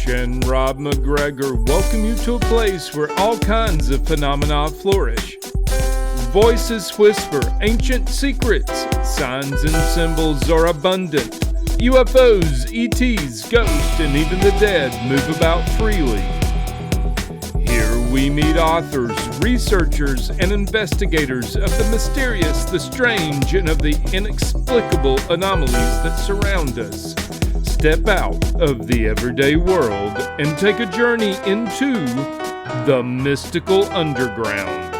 Trish and Rob McGregor welcome you to a place where all kinds of phenomena flourish. Voices whisper ancient secrets, signs and symbols are abundant. UFOs, ETs, ghosts, and even the dead move about freely. Here we meet authors, researchers, and investigators of the mysterious, the strange, and of the inexplicable anomalies that surround us. Step out of the everyday world and take a journey into the mystical underground.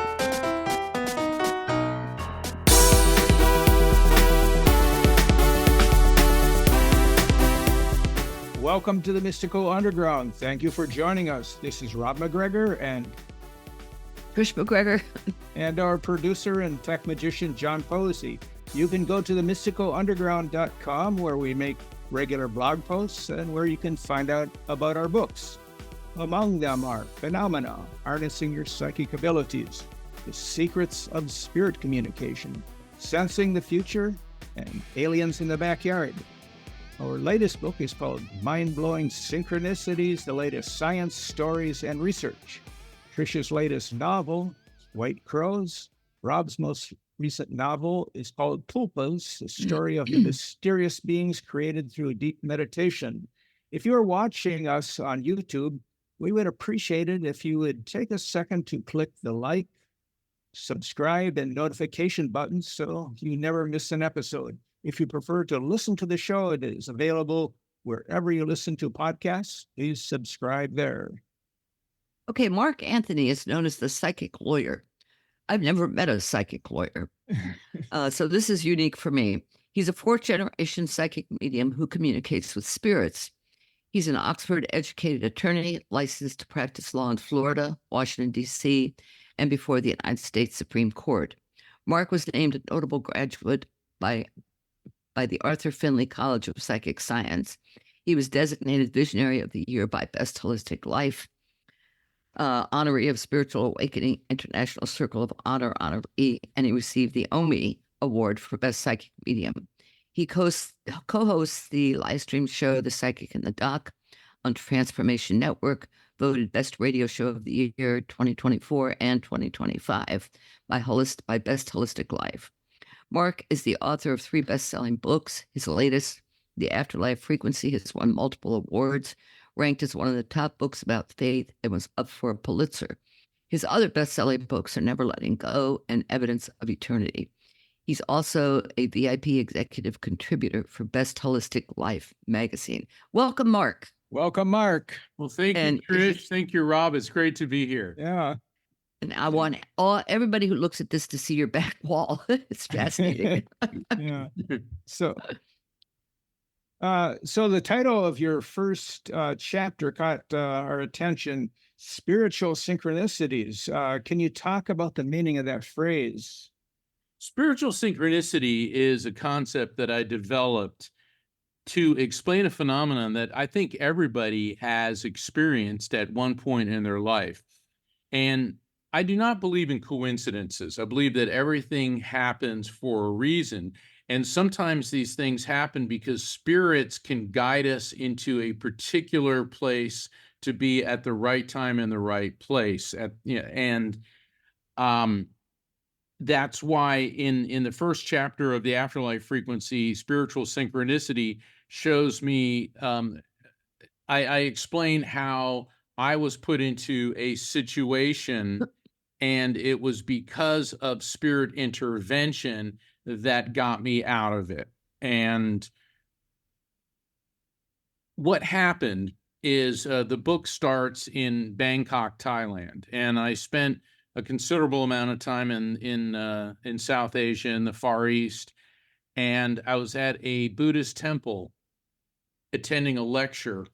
Welcome to the Mystical Underground. Thank you for joining us. This is Rob McGregor and Trish McGregor. and our producer and tech magician, John Posey. You can go to themysticalunderground.com where we make regular blog posts and where you can find out about our books. Among them are Phenomena, Harnessing Your Psychic Abilities, The Secrets of Spirit Communication, Sensing the Future, and Aliens in the Backyard. Our latest book is called Mind-Blowing Synchronicities, the latest science, stories, and research. Trish's latest novel, White Crows. Rob's most recent novel is called Tulpas, the story of the mysterious beings created through deep meditation. If you're watching us on YouTube, we would appreciate it if you would take a second to click the like, subscribe, and notification buttons so you never miss an episode. If you prefer to listen to the show, it is available wherever you listen to podcasts. Please subscribe there. Okay, Mark Anthony is known as the psychic lawyer. I've never met a psychic lawyer. So this is unique for me. He's a fourth-generation psychic medium who communicates with spirits. He's an Oxford-educated attorney licensed to practice law in Florida, Washington, D.C., and before the United States Supreme Court. Mark was named a notable graduate by the Arthur Findlay College of Psychic Science. He was designated Visionary of the Year by Best Holistic Life, honoree of Spiritual Awakening International Circle of Honor honoree, and he received the OMI Award for Best Psychic Medium. He co-hosts the live stream show The Psychic in the Dock on Transformation Network, voted Best Radio Show of the Year 2024 and 2025 by Best Holistic Life. Mark is the author of 3 best-selling books. His latest, The Afterlife Frequency, has won multiple awards, ranked as one of the top books about faith, and was up for a Pulitzer. His other best-selling books are Never Letting Go and Evidence of Eternity. He's also a VIP executive contributor for Best Holistic Life magazine. Welcome, Mark. Welcome, Mark. Well, thank you, Trish. Thank you, Rob. It's great to be here. Yeah. And I want everybody who looks at this to see your back wall. It's fascinating. Yeah. So the title of your first chapter caught our attention, Spiritual Synchronicities. Can you talk about the meaning of that phrase? Spiritual synchronicity is a concept that I developed to explain a phenomenon that I think everybody has experienced at one point in their life. And I do not believe in coincidences. I believe that everything happens for a reason. And sometimes these things happen because spirits can guide us into a particular place to be at the right time in the right place. That's why in the first chapter of the Afterlife Frequency, Spiritual Synchronicity shows me, I explain how I was put into a situation and it was because of spirit intervention that got me out of it. And what happened is the book starts in Bangkok, Thailand, and I spent a considerable amount of time in South Asia, in the Far East, and I was at a Buddhist temple attending a lecture.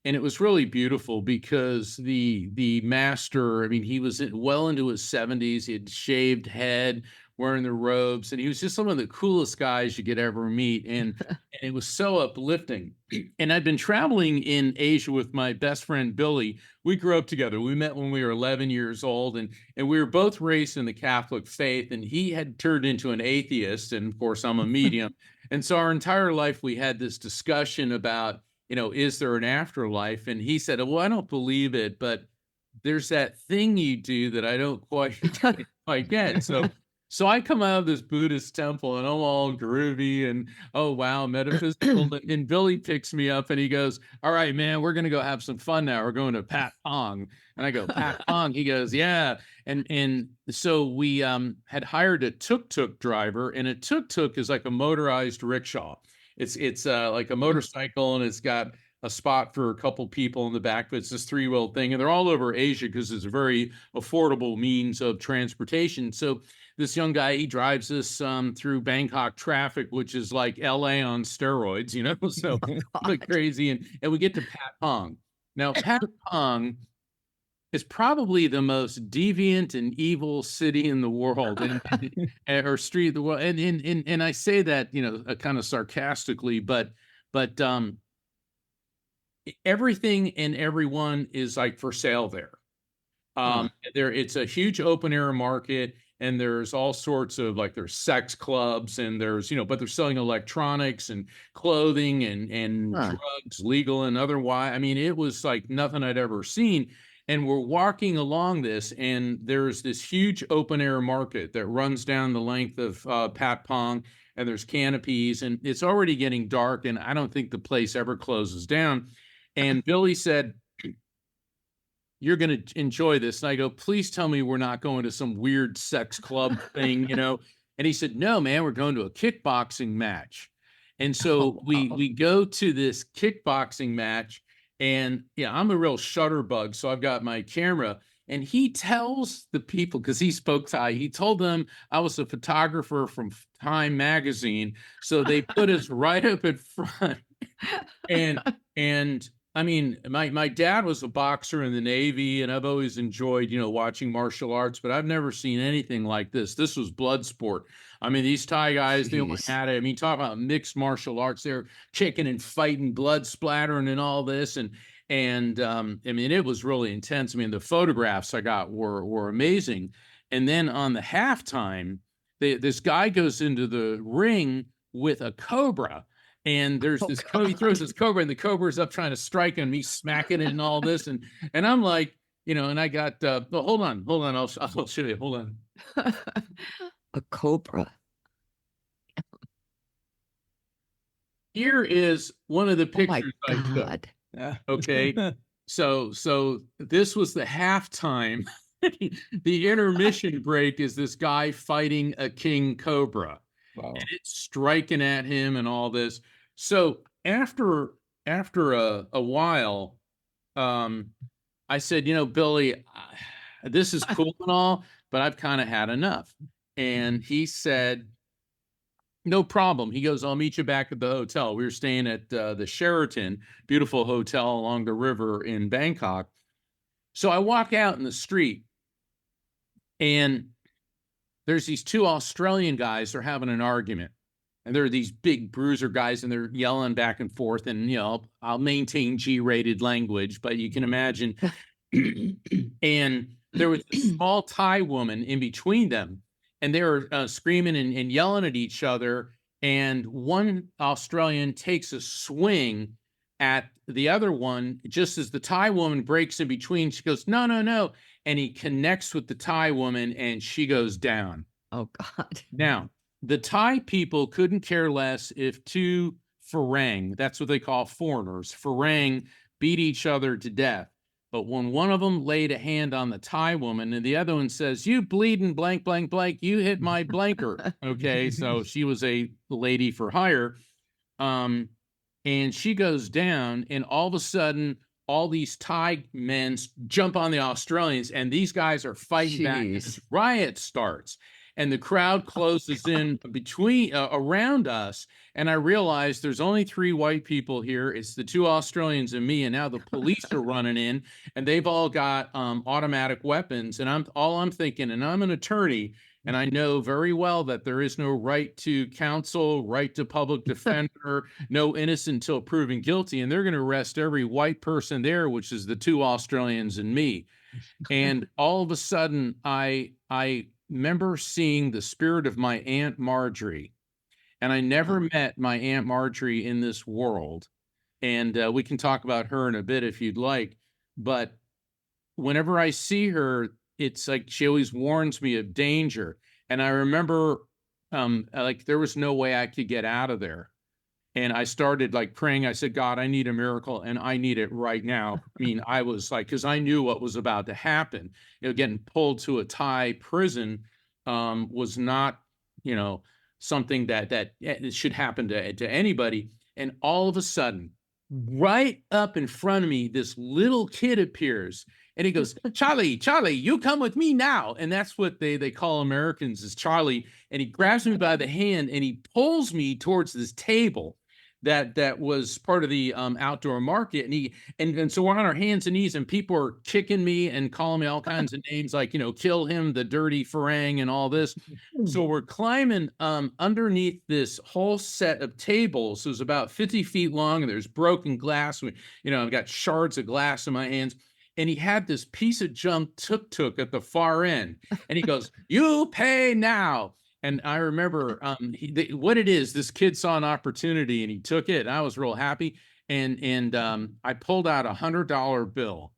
And it was really beautiful because the master, I mean, he was well into his 70s. He had shaved head, wearing the robes, and he was just some of the coolest guys you could ever meet. And it was so uplifting. And I'd been traveling in Asia with my best friend, Billy. We grew up together. We met when we were 11 years old, and we were both raised in the Catholic faith, and he had turned into an atheist. And of course, I'm a medium. And so our entire life, we had this discussion about is there an afterlife? And he said, well, I don't believe it, but there's that thing you do that I don't quite get. So I come out of this Buddhist temple and I'm all groovy and, oh, wow, metaphysical. And Billy picks me up and he goes, all right, man, we're going to go have some fun now. We're going to Pat Pong. And I go, Pat Pong? He goes, yeah. And so we had hired a tuk-tuk driver, and a tuk-tuk is like a motorized rickshaw. It's like a motorcycle, and it's got a spot for a couple people in the back, but it's this 3-wheel thing. And they're all over Asia because it's a very affordable means of transportation. So this young guy, he drives us through Bangkok traffic, which is like LA on steroids, so like crazy. And we get to Pat Pong. Now, Pat Pong is probably the most deviant and evil city in the world, or street of the world. And I say that, kind of sarcastically, but everything and everyone is like for sale there. It's a huge open air market, and there's all sorts of there's sex clubs, and there's but they're selling electronics and clothing and drugs, legal and otherwise. I mean, it was like nothing I'd ever seen. And we're walking along this, and there's this huge open air market that runs down the length of Pat Pong, and there's canopies, and it's already getting dark, and I don't think the place ever closes down. And Billy said, you're going to enjoy this. And I go, please tell me we're not going to some weird sex club thing, And he said, no, man, we're going to a kickboxing match. And so we go to this kickboxing match, and I'm a real shutterbug. So I've got my camera, and he tells the people, because he spoke Thai, he told them I was a photographer from Time magazine. So they put us right up in front. And I mean, my dad was a boxer in the Navy, and I've always enjoyed, watching martial arts, but I've never seen anything like this. This was blood sport. I mean, these Thai guys, they almost had it. I mean, talk about mixed martial arts. They're kicking and fighting, blood splattering and all this. And I mean, it was really intense. I mean, the photographs I got were amazing. And then on the halftime, this guy goes into the ring with a cobra. And there's he throws this cobra, and the cobra's up trying to strike him, me smacking it and all this. And I'm like, and I got, hold on. I'll show you. Hold on. A cobra. Here is one of the pictures I took. Okay. So this was the halftime. The intermission break is this guy fighting a king cobra. Wow. And it's striking at him and all this. So after a while, I said, Billy, this is cool and all, but I've kind of had enough. And he said, no problem. He goes, I'll meet you back at the hotel. We were staying at the Sheraton, beautiful hotel along the river in Bangkok. So I walk out in the street, and there's these two Australian guys. They're having an argument, and they're these big bruiser guys, and they're yelling back and forth. And, I'll maintain G-rated language, but you can imagine. And there was a small Thai woman in between them, and they were screaming and yelling at each other. And one Australian takes a swing at the other one. Just as the Thai woman breaks in between, she goes, no, no, no. And he connects with the Thai woman, and she goes down. Oh, God. Now, the Thai people couldn't care less if two Farang, that's what they call foreigners, Farang, beat each other to death. But when one of them laid a hand on the Thai woman, and the other one says, you bleeding blank, blank, blank, you hit my blanker. Okay, so she was a lady for hire. And she goes down, and all of a sudden, all these Thai men jump on the Australians, and these guys are fighting back. And riot starts, and the crowd closes in around us. And I realized there's only 3 white people here. It's the 2 Australians and me. And now the police are running in, and they've all got automatic weapons. And I'm thinking, and I'm an attorney, and I know very well that there is no right to counsel, right to public defender, no innocent until proven guilty. And they're going to arrest every white person there, which is the 2 Australians and me. And all of a sudden, I remember seeing the spirit of my Aunt Marjorie. And I never met my Aunt Marjorie in this world. and we can talk about her in a bit if you'd like. But whenever I see her, it's like she always warns me of danger. And I remember, like, there was no way I could get out of there. And I started like praying. I said, God, I need a miracle and I need it right now. I mean, I was like, because I knew what was about to happen. Getting pulled to a Thai prison was not, something that it should happen to anybody. And all of a sudden, right up in front of me, this little kid appears. And he goes, Charlie, you come with me now. And that's what they call Americans, is Charlie. And he grabs me by the hand and he pulls me towards this table that was part of the outdoor market. And so we're on our hands and knees, and people are kicking me and calling me all kinds of names, like, kill him, the dirty farang, and all this. So we're climbing underneath this whole set of tables. It was about 50 feet long, and there's broken glass. I've got shards of glass in my hands. And he had this piece of junk tuk-tuk at the far end. And he goes, you pay now. And I remember what it is, this kid saw an opportunity and he took it. And I was real happy. And I pulled out $100 bill,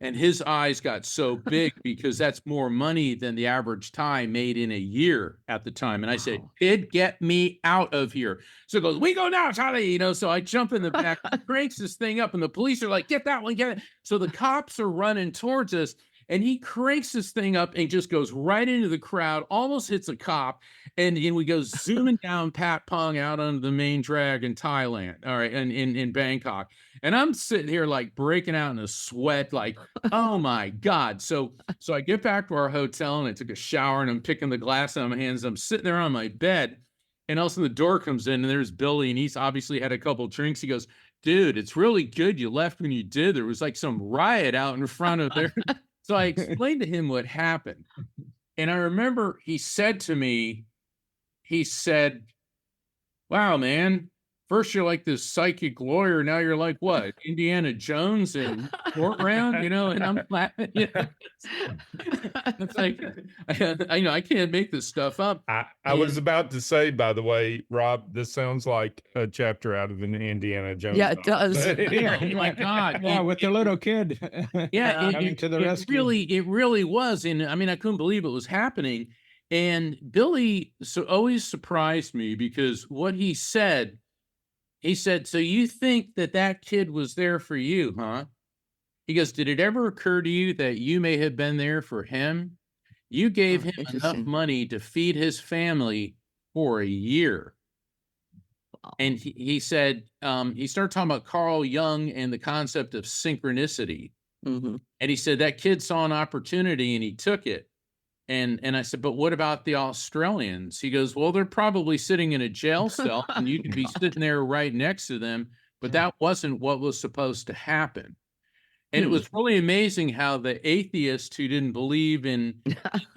and his eyes got so big because that's more money than the average Thai made in a year at the time. And I said, kid, get me out of here. So he goes, we go now, Charlie. So I jump in the back, cranks this thing up, and the police are like, get that one, get it. So the cops are running towards us. And he cranks this thing up and just goes right into the crowd, almost hits a cop. And we go zooming down Pat Pong out onto the main drag in Thailand, all right, and in Bangkok. And I'm sitting here like breaking out in a sweat, like, oh my God. So I get back to our hotel and I took a shower and I'm picking the glass out of my hands. I'm sitting there on my bed, and all of a sudden the door comes in and there's Billy, and he's obviously had a couple of drinks. He goes, dude, it's really good you left when you did. There was like some riot out in front of there. So I explained to him what happened. And I remember he said to me, wow, man, first you're like this psychic lawyer. Now you're like what? Indiana Jones in court round, and I'm laughing. It's like, I can't make this stuff up. I was about to say, by the way, Rob, this sounds like a chapter out of an Indiana Jones. Yeah, it does. Oh my God. Yeah, with the little kid. Yeah, coming to the rescue. It really was. And I mean, I couldn't believe it was happening. And Billy always surprised me because what he said, so you think that kid was there for you, huh? He goes, did it ever occur to you that you may have been there for him? You gave him enough money to feed his family for a year. Wow. And he said, he started talking about Carl Jung and the concept of synchronicity. Mm-hmm. And he said that kid saw an opportunity and he took it. And I said, but what about the Australians? He goes, well, they're probably sitting in a jail cell and you could be sitting there right next to them, but that wasn't what was supposed to happen. And it was really amazing how the atheist who didn't believe in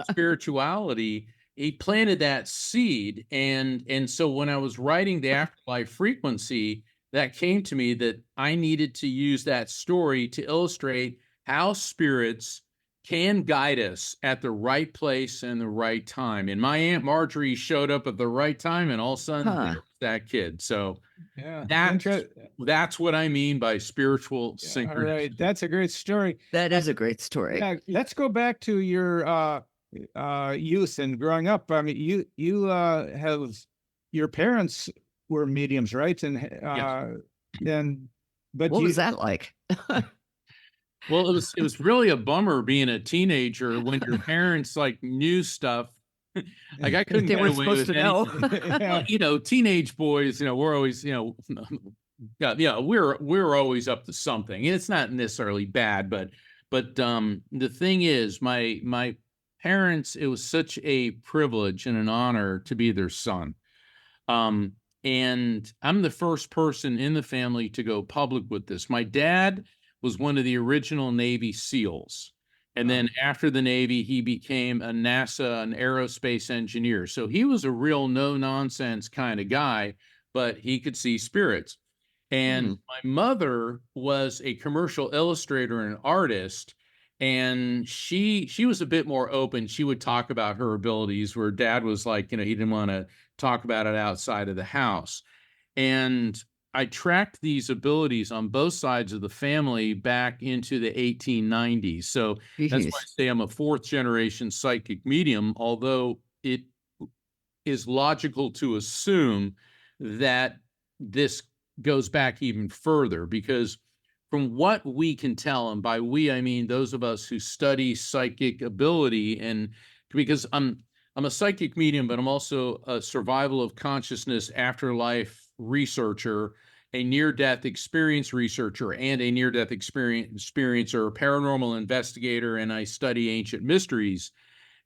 spirituality, he planted that seed. And so when I was writing the Afterlife Frequency, that came to me that I needed to use that story to illustrate how spirits can guide us at the right place and the right time. And my Aunt Marjorie showed up at the right time, and all of a sudden there was that kid. So that's what I mean by spiritual synchronicity. All right, that's a great story. That is a great story. Yeah, let's go back to your youth and growing up. I mean, you have your parents were mediums, right? And yes. What was that like? Well, it was really a bummer being a teenager when your parents like knew stuff. Like I couldn't. They weren't supposed to know. Well, teenage boys. We're always, we're always up to something. It's not necessarily bad, but the thing is, my parents. It was such a privilege and an honor to be their son. And I'm the first person in the family to go public with this. My dad was one of the original Navy SEALs. And then after the Navy, he became a NASA, an aerospace engineer. So he was a real no-nonsense kind of guy, but he could see spirits. And my mother was a commercial illustrator and artist, and she was a bit more open. She would talk about her abilities, where Dad was like, he didn't want to talk about it outside of the house. And I tracked these abilities on both sides of the family back into the 1890s. So that's why I Jeez. say I'm a fourth generation psychic medium, although it is logical to assume that this goes back even further, because from what we can tell, and by we, I mean those of us who study psychic ability, and because I'm a psychic medium, but I'm also a survival of consciousness afterlife researcher, a near-death experience researcher, and a near-death experiencer, paranormal investigator, and I study ancient mysteries.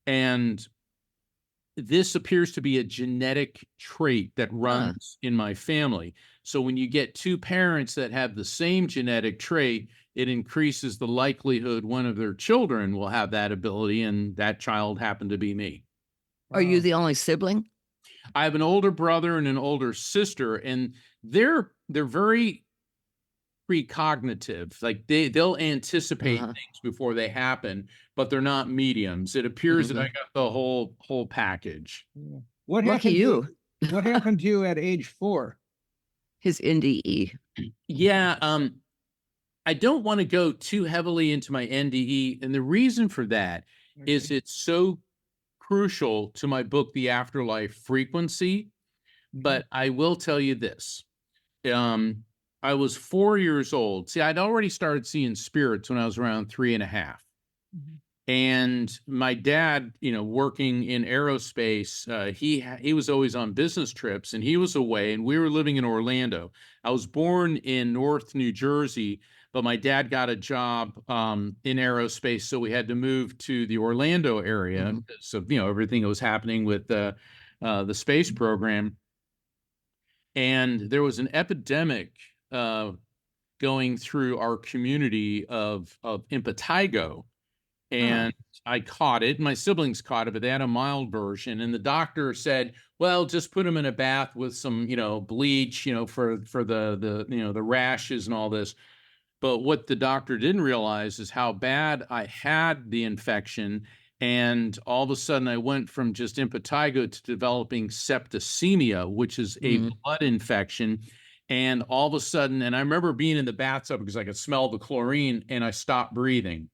And this appears to be a genetic trait that runs in my family. So when you get two parents that have the same genetic trait, it increases the likelihood one of their children will have that ability, and that child happened to be me. Are you Wow. the only sibling? I have an older brother and an older sister, and they're very precognitive. Like they'll anticipate Uh-huh. things before they happen, but they're not mediums. It appears that I Mhm. got the whole package. Yeah. What Lucky happened to you. what happened to you at age 4? His NDE. Yeah, I don't want to go too heavily into my NDE, and the reason for that is Okay. it's so crucial to my book, The Afterlife Frequency. But I will tell you this. Um, I was 4 years old. See, I'd already started seeing spirits when I was around 3.5. Mhm. And my dad, working in aerospace, he was always on business trips, and he was away, and we were living in Orlando. I was born in North New Jersey, but my dad got a job in aerospace, so we had to move to the Orlando area Mhm. because of everything that was happening with the space program. And there was an epidemic going through our community of impetigo, Huh. and I caught it. My siblings caught it, but they had a mild version. And the doctor said, "Well, just put them in a bath with some, bleach, for the rashes and all this." But what the doctor didn't realize is how bad I had the infection. And all of a sudden, I went from just impetigo to developing septicemia, which is a Mhm. blood infection. And all of a sudden, and I remember being in the bathtub because I could smell the chlorine, and I stopped breathing,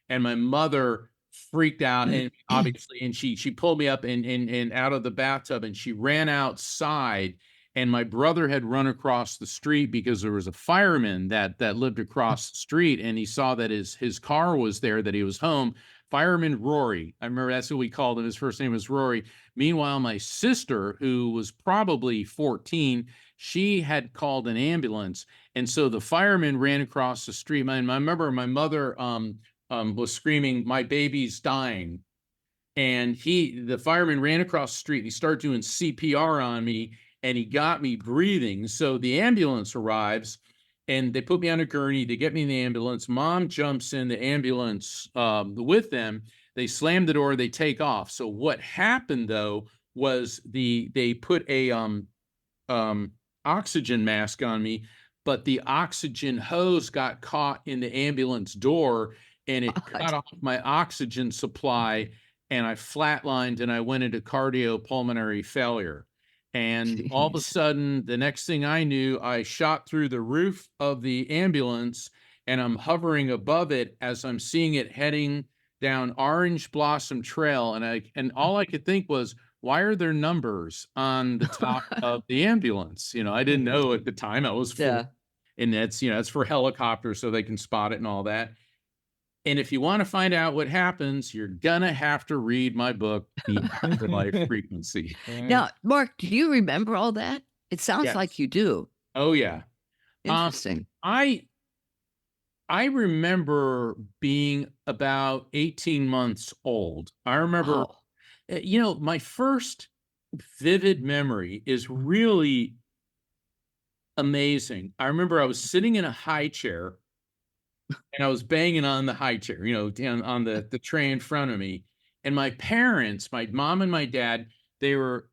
and my mother freaked out, and obviously, and she pulled me up and out of the bathtub, and she ran outside, and my brother had run across the street because there was a fireman that lived across the street, and he saw that his car was there, that he was home. Fireman Rory, I remember that's who we called him. His first name was Rory. Meanwhile, my sister, who was probably 14, she had called an ambulance, and so the fireman ran across the street. I remember my mother was screaming, "My baby's dying." And the fireman ran across the street. He started doing CPR on me, and he got me breathing. So the ambulance arrives, and they put me on a gurney. They get me in the ambulance. Mom jumps in the ambulance with them. They slam the door. They take off. So what happened though was they put a um, oxygen mask on me, but the oxygen hose got caught in the ambulance door, and it cut God. off my oxygen supply, and I flatlined, and I went into cardiopulmonary failure. And all of a Jeez. sudden, the next thing I knew, I shot through the roof of the ambulance, and I'm hovering above it as I'm seeing it heading down Orange Blossom Trail. And all I could think was, why are there numbers on the top of the ambulance? I didn't know at the time. I was 4, Yeah. and that's for helicopters so they can spot it and all that. And if you want to find out what happens, you're gonna have to read my book, The Afterlife Frequency. Now, Mark, do you remember all that? It sounds like Yes. you do. Oh yeah. Um, Interesting. I I remember being about 18 months old. I remember, Wow. my first vivid memory is really amazing. I remember I was sitting in a high chair, and I was banging on the high chair, down on the tray in front of me. And my parents, my mom and my dad, they were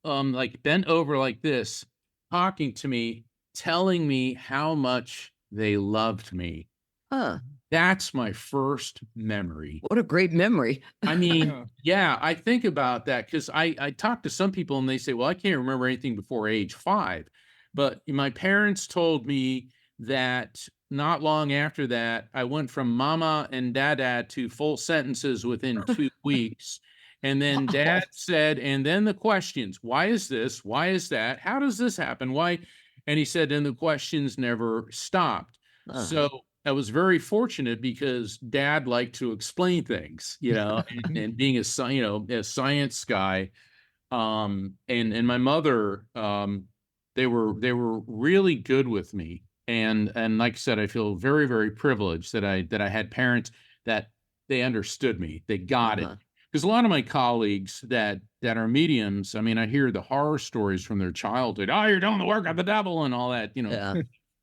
like bent over like this, talking to me, telling me how much they loved me. Huh. That's my first memory. What a great memory. I mean, Yeah. yeah, I think about that because I talk to some people and they say, well, I can't remember anything before age 5. But my parents told me that not long after that, I went from mama and dada to full sentences within 2 weeks. And then Wow. dad said, and then the questions, why is this? Why is that? How does this happen? Why? And he said, and the questions never stopped. Uh, So I was very fortunate because dad liked to explain things, and being a science guy, and my mother, they were really good with me. And like I said, I feel very, very privileged that I had parents that they understood me. They got it. uh-huh. Because a lot of my colleagues that are mediums, I mean, I hear the horror stories from their childhood. Oh, you're doing the work of the devil and all that, Yeah.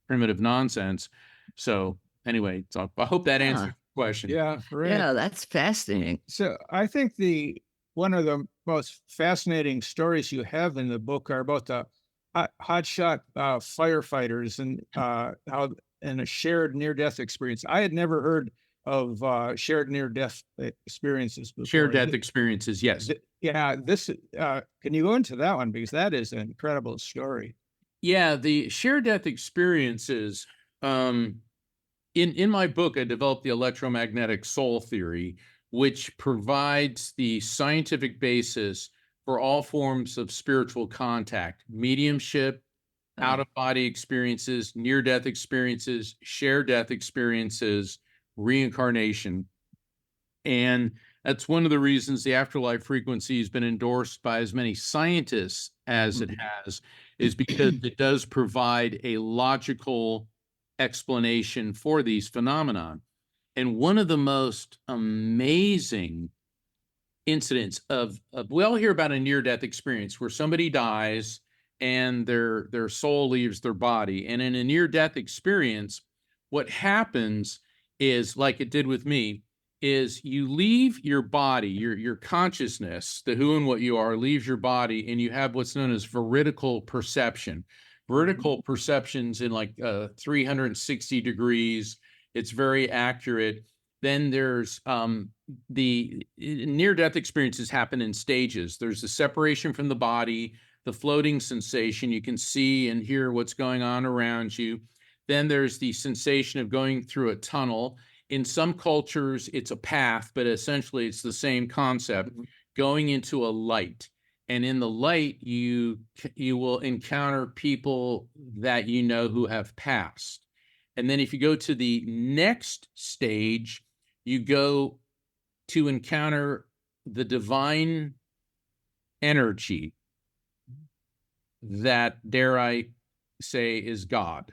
primitive nonsense. So anyway, so I hope that answers Huh. the question. Yeah, right. Yeah, that's fascinating. So I think one of the most fascinating stories you have in the book are about the hotshot firefighters and how and a shared near-death experience. I had never heard of shared near-death experiences before. Shared death experiences, yes. Yeah, this can you go into that one, because that is an incredible story. Yeah, the shared death experiences. In my book, I developed the electromagnetic soul theory, which provides the scientific basis for all forms of spiritual contact, mediumship, out of body experiences, near death experiences, shared death experiences, reincarnation. And that's one of the reasons the afterlife frequency has been endorsed by as many scientists as it has, is because it does provide a logical explanation for these phenomenon. And one of the most amazing incidents we all hear about a near-death experience where somebody dies and their soul leaves their body. And in a near-death experience, what happens is, like it did with me, is you leave your body, your consciousness, the who and what you are, leaves your body, and you have what's known as veridical perception. Vertical perceptions in like 360 degrees. It's very accurate. Then there's the near-death experiences happen in stages. There's the separation from the body, the floating sensation. You can see and hear what's going on around you. Then there's the sensation of going through a tunnel. In some cultures, it's a path, but essentially it's the same concept, going into a light. And in the light, you will encounter people that you know who have passed. And then if you go to the next stage, you go to encounter the divine energy that, dare I say, is God.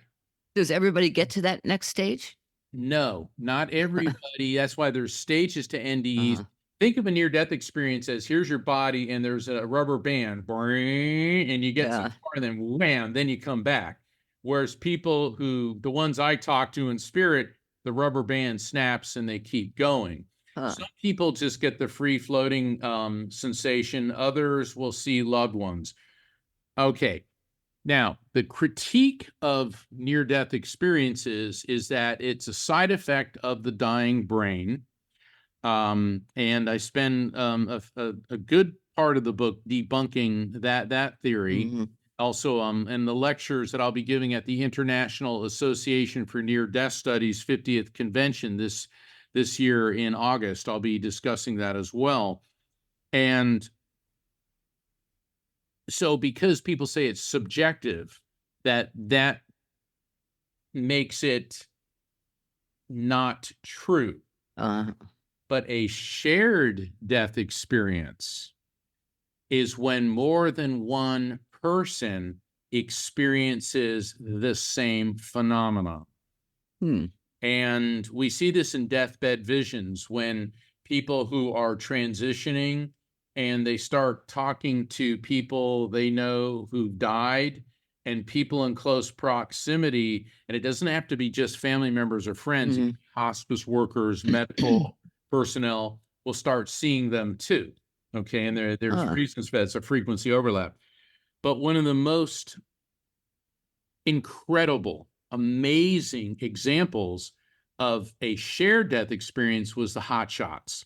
Does everybody get to that next stage? No, not everybody. That's why there's stages to NDEs. Think of a near-death experience as, here's your body and there's a rubber band, and you get so far and then wham, then you come back. Whereas people the ones I talk to in spirit, the rubber band snaps and they keep going. Some people just get the free-floating sensation. Others will see loved ones. Okay. Now, the critique of near-death experiences is that it's a side effect of the dying brain. And I spend a good part of the book debunking that theory. Also, in the lectures that I'll be giving at the International Association for Near-Death Studies 50th convention this year in August, I'll be discussing that as well. And so because people say it's subjective, that makes it not true. But a shared death experience is when more than one person experiences the same phenomenon. And we see this in deathbed visions when people who are transitioning and they start talking to people they know who died and people in close proximity. And it doesn't have to be just family members or friends, hospice workers, medical personnel will start seeing them too. Okay. And there's reasons for that. It's a frequency overlap. But one of the most incredible, amazing examples of a shared death experience was the hotshots.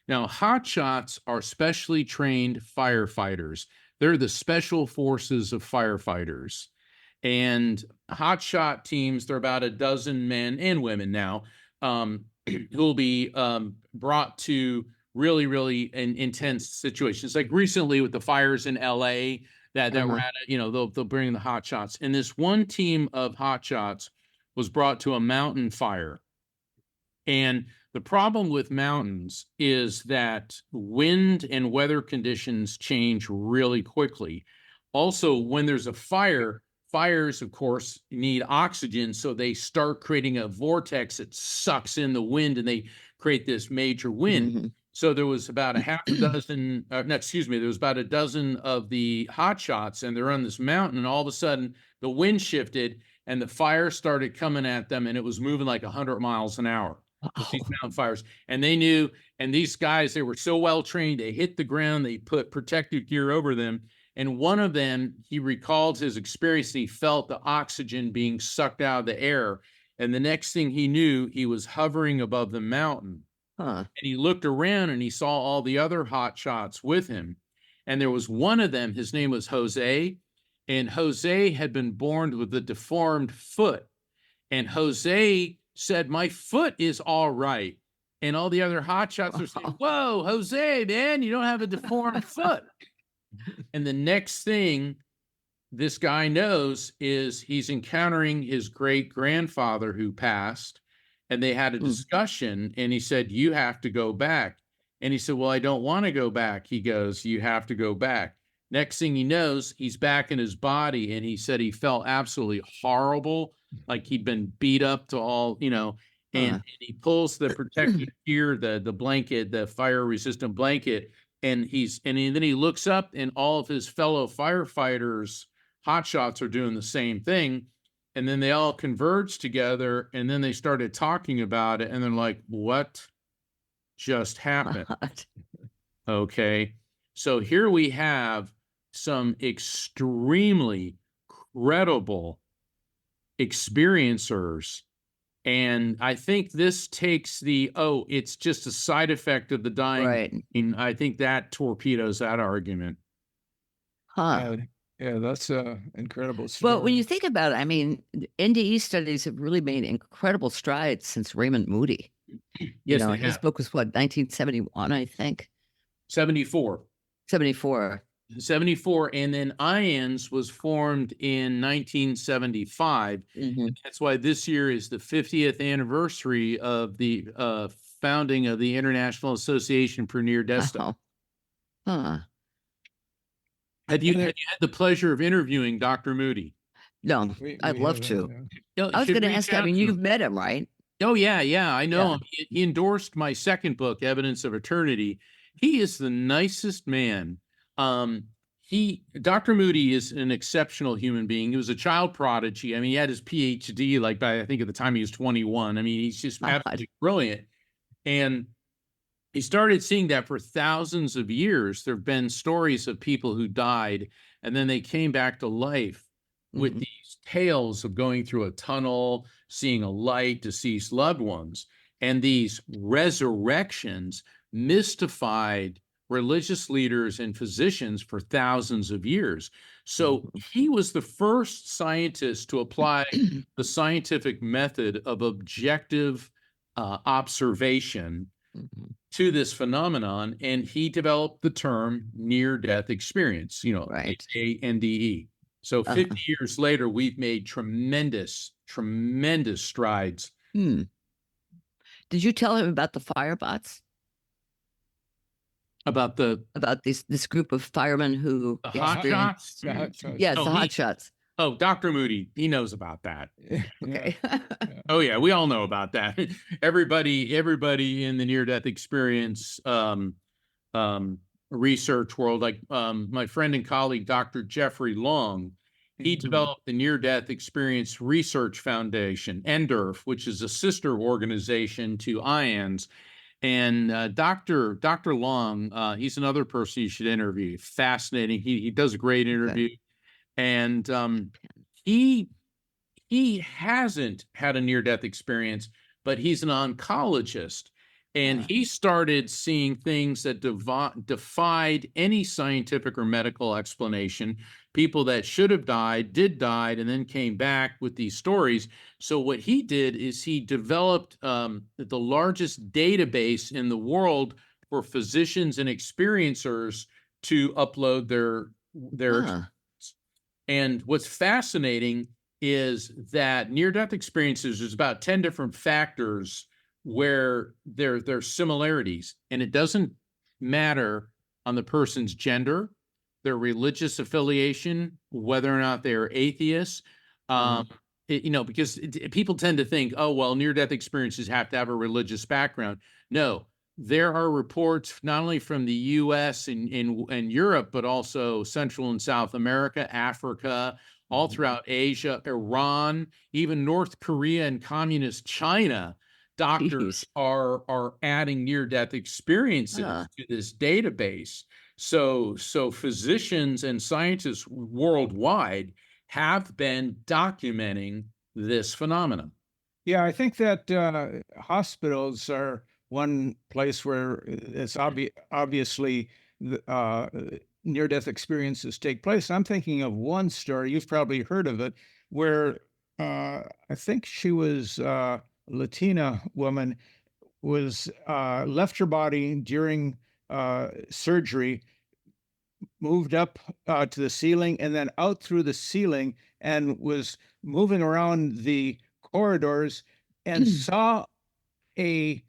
Now, hotshots are specially trained firefighters. They're the special forces of firefighters. and hotshot teams. There are about a dozen men and women now who will be brought to really, really intense situations. Like recently with the fires in LA that were at, they'll bring the hotshots. And this one team of hotshots was brought to a mountain fire. And the problem with mountains is that wind and weather conditions change really quickly. Also, when there's a fire, fires, of course, need oxygen. So they start creating a vortex that sucks in the wind and they create this major wind. Mm-hmm. So there was about a half a dozen, there was about a dozen of the hotshots, and they're on this mountain, and all of a sudden the wind shifted and the fire started coming at them, and it was moving like 100 miles an hour. These mountain fires, and they knew, and these guys, they were so well trained, they hit the ground, they put protective gear over them, and one of them, he recalled his experience, he felt the oxygen being sucked out of the air, and the next thing he knew, he was hovering above the mountain. And he looked around and he saw all the other hot shots with him. And there was one of them, his name was Jose. And Jose had been born with a deformed foot. And Jose said, my foot is all right. And all the other hot shots were saying, whoa, Jose, man, you don't have a deformed foot. And the next thing this guy knows is he's encountering his great grandfather who passed. And they had a discussion, and he said, you have to go back. And he said, well, I don't want to go back. He goes, you have to go back. Next thing he knows, he's back in his body, and he said he felt absolutely horrible, like he'd been beat up to all, and he pulls the protective gear, the blanket, the fire-resistant blanket, and then he looks up, and all of his fellow firefighters, hotshots, are doing the same thing. And then they all converged together, and then they started talking about it, and they're like, what just happened? Okay. So here we have some extremely credible experiencers. And I think this takes it's just a side effect of the dying. Right. And I think that torpedoes that argument. Yeah, that's incredible story. Well, when you think about it, I mean, NDE studies have really made incredible strides since Raymond Moody. Yes, his book was 1971, I think. 74. 74. 74, and then IANS was formed in 1975. Mm-hmm. That's why this year is the 50th anniversary of the founding of the International Association for Near-Death Studies. Have you had the pleasure of interviewing Dr. Moody? No, I'd love to. I was going to ask, you've met him, right? Oh, yeah, I know him. He endorsed my second book, Evidence of Eternity. He is the nicest man. Dr. Moody is an exceptional human being. He was a child prodigy. I mean, he had his PhD, I think at the time he was 21. I mean, he's just absolutely brilliant. And he started seeing that for thousands of years. There have been stories of people who died, and then they came back to life with these tales of going through a tunnel, seeing a light, deceased loved ones. And these resurrections mystified religious leaders and physicians for thousands of years. So he was the first scientist to apply the scientific method of objective observation to this phenomenon, and he developed the term near-death experience, right. NDE. So 50 years later, we've made tremendous strides. Did you tell him about the firebots? About this group of firemen who hotshots? Yes, the hotshots. Oh, Dr. Moody, he knows about that. Okay. Oh yeah, we all know about that. Everybody in the near-death experience research world, like my friend and colleague, Dr. Jeffrey Long, he developed the Near-Death Experience Research Foundation, NDERF, which is a sister organization to IANS. And Dr. Long, he's another person you should interview. Fascinating. He does a great interview. Okay. And he hasn't had a near-death experience, but he's an oncologist. And he started seeing things that defied any scientific or medical explanation. People that should have died, and then came back with these stories. So what he did is he developed the largest database in the world for physicians and experiencers to upload their Huh. and what's fascinating is that near-death experiences, there's about 10 different factors where there's similarities, and it doesn't matter on the person's gender, their religious affiliation, whether or not they're atheists. Because people tend to think, oh, well, near-death experiences have to have a religious background. No, there are reports not only from the US and Europe, but also Central and South America, Africa, all throughout Asia, Iran, even North Korea and communist China. Doctors Jeez. are adding near-death experiences to this database. So physicians and scientists worldwide have been documenting this phenomenon. Yeah, I think that hospitals are one place where it's obviously near-death experiences take place. I'm thinking of one story, you've probably heard of it, where I think she was a Latina woman, was left her body during surgery, moved up to the ceiling and then out through the ceiling, and was moving around the corridors and saw a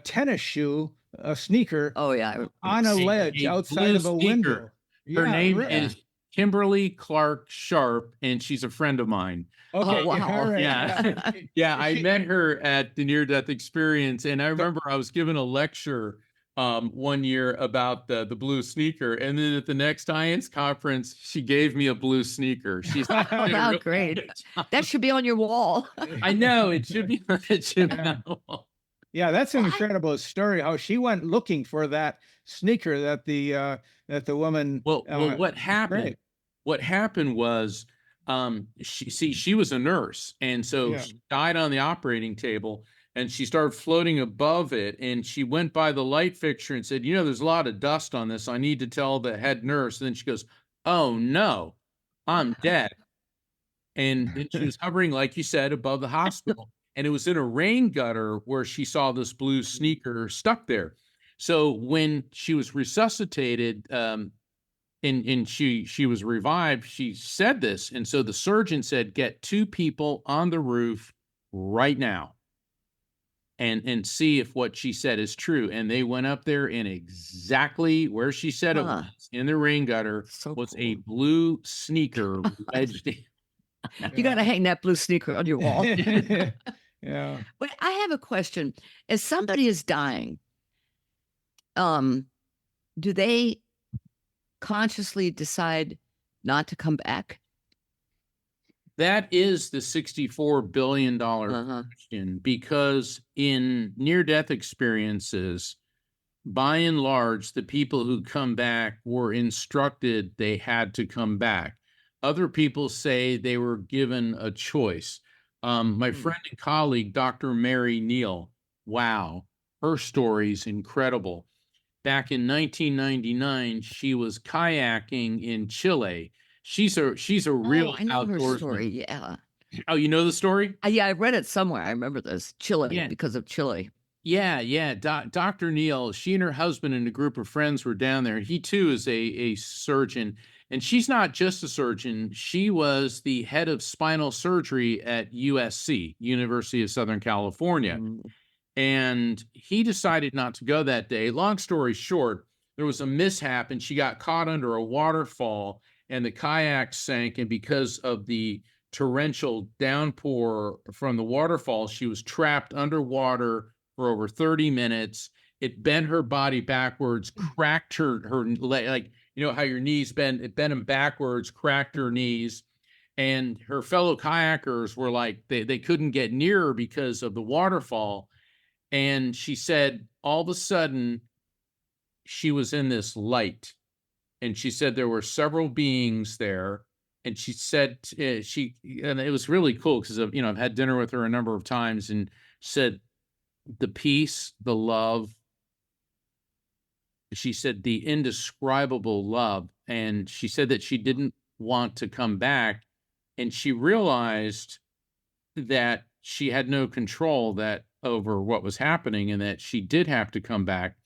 tennis shoe, a sneaker, Oh yeah. on a ledge outside blue of a sneaker. window. Her Yeah, name right. is Kimberly Clark Sharp, and she's a friend of mine. Okay, Oh, wow. all right. Yeah. Yeah, I met her at the near-death experience, and I remember I was given a lecture one year about the blue sneaker, and then at the next science conference, she gave me a blue sneaker. She's Oh, wow, great. That should be on your wall. I know it should be. It should be on the wall. Yeah, that's an incredible story. How she went looking for that sneaker that the woman. Well, what happened? Great. What happened was, she was a nurse, and so Yeah. she died on the operating table, and she started floating above it, and she went by the light fixture and said, there's a lot of dust on this. I need to tell the head nurse. And then she goes, oh no, I'm dead. And then she was hovering, like you said, above the hospital. And it was in a rain gutter where she saw this blue sneaker stuck there. So when she was resuscitated, and she was revived, she said this. And so the surgeon said, get 2 people on the roof right now and see if what she said is true. And they went up there, and exactly where she said it was, in the rain gutter, was a blue sneaker wedged in. You got to hang that blue sneaker on your wall. Yeah. But I have a question. If somebody is dying, do they consciously decide not to come back? That is the $64 billion question, because in near-death experiences, by and large, the people who come back were instructed they had to come back. Other people say they were given a choice. My friend and colleague, Dr. Mary Neal, wow, her story's incredible. Back in 1999, she was kayaking in Chile. She's a real I know her outdoorsman. story. Yeah. Oh, you know the story? Yeah, I read it somewhere. I remember this. Chile, Yeah. because of Chile. Yeah. Dr. Neal, she and her husband and a group of friends were down there. He too is a surgeon, and she's not just a surgeon. She was the head of spinal surgery at USC, University of Southern California. And he decided not to go that day. Long story short, there was a mishap, and she got caught under a waterfall, and the kayak sank. And because of the torrential downpour from the waterfall, she was trapped underwater for over 30 minutes. It bent her body backwards, cracked her leg, like, how your knees bend, it bent them backwards, cracked her knees. And her fellow kayakers were like, they couldn't get near her because of the waterfall. And she said, all of a sudden, she was in this light. And she said there were several beings there. And she said, and it was really cool because I've had dinner with her a number of times, and said, the peace, the love. She said the indescribable love. And she said that she didn't want to come back. And she realized that she had no control over what was happening and that she did have to come back.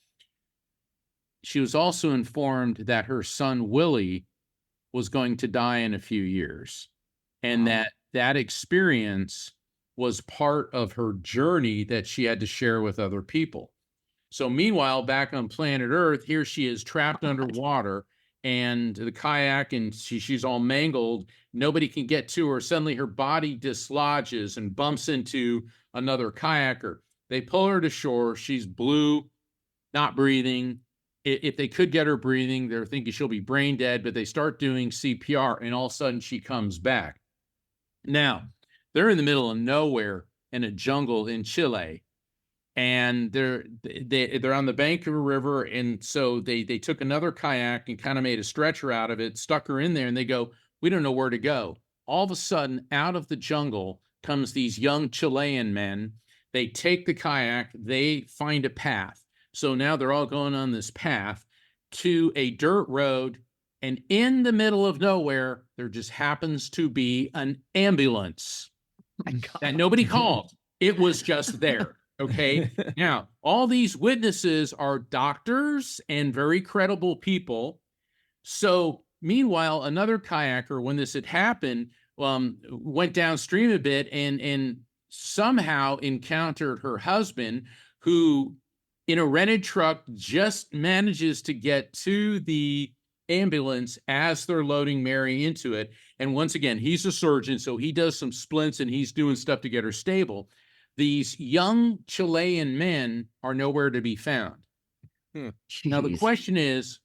She was also informed that her son, Willie, was going to die in a few years. And that experience was part of her journey that she had to share with other people. So meanwhile, back on planet Earth, here she is trapped underwater, and the kayak, and she's all mangled. Nobody can get to her. Suddenly her body dislodges and bumps into another kayaker. They pull her to shore. She's blue, not breathing. If they could get her breathing, they're thinking she'll be brain dead, but they start doing CPR, and all of a sudden she comes back. Now, they're in the middle of nowhere in a jungle in Chile, and they're on the bank of a river, and so they took another kayak and kind of made a stretcher out of it, stuck her in there, and they go, we don't know where to go. All of a sudden, out of the jungle comes these young Chilean men. They take the kayak, they find a path. So now they're all going on this path to a dirt road, and in the middle of nowhere, there just happens to be an ambulance that nobody called. It was just there. Okay. Now, all these witnesses are doctors and very credible people. So meanwhile, another kayaker, when this had happened, went downstream a bit and somehow encountered her husband, who in a rented truck just manages to get to the ambulance as they're loading Mary into it. And once again, he's a surgeon, so he does some splints and he's doing stuff to get her stable. These young Chilean men are nowhere to be found. Now, the question is,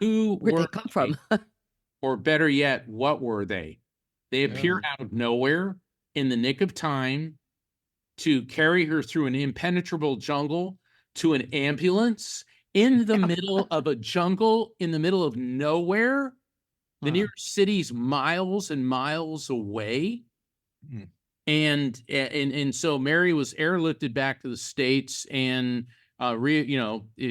where'd they come from? Or better yet, what were they? They appear out of nowhere in the nick of time to carry her through an impenetrable jungle to an ambulance in the middle of a jungle, in the middle of nowhere. The nearest city's miles and miles away. And so Mary was airlifted back to the States, and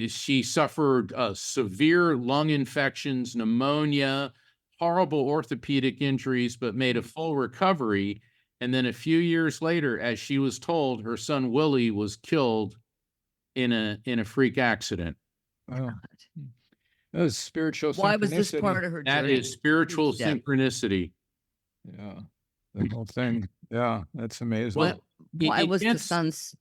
she suffered severe lung infections, pneumonia, horrible orthopedic injuries, but made a full recovery. And then a few years later, as she was told, her son Willie was killed in a freak accident. Oh. That was spiritual synchronicity. Why was this part of her journey? That is spiritual synchronicity. Yeah, the whole thing. Yeah, that's amazing. Why was the son's...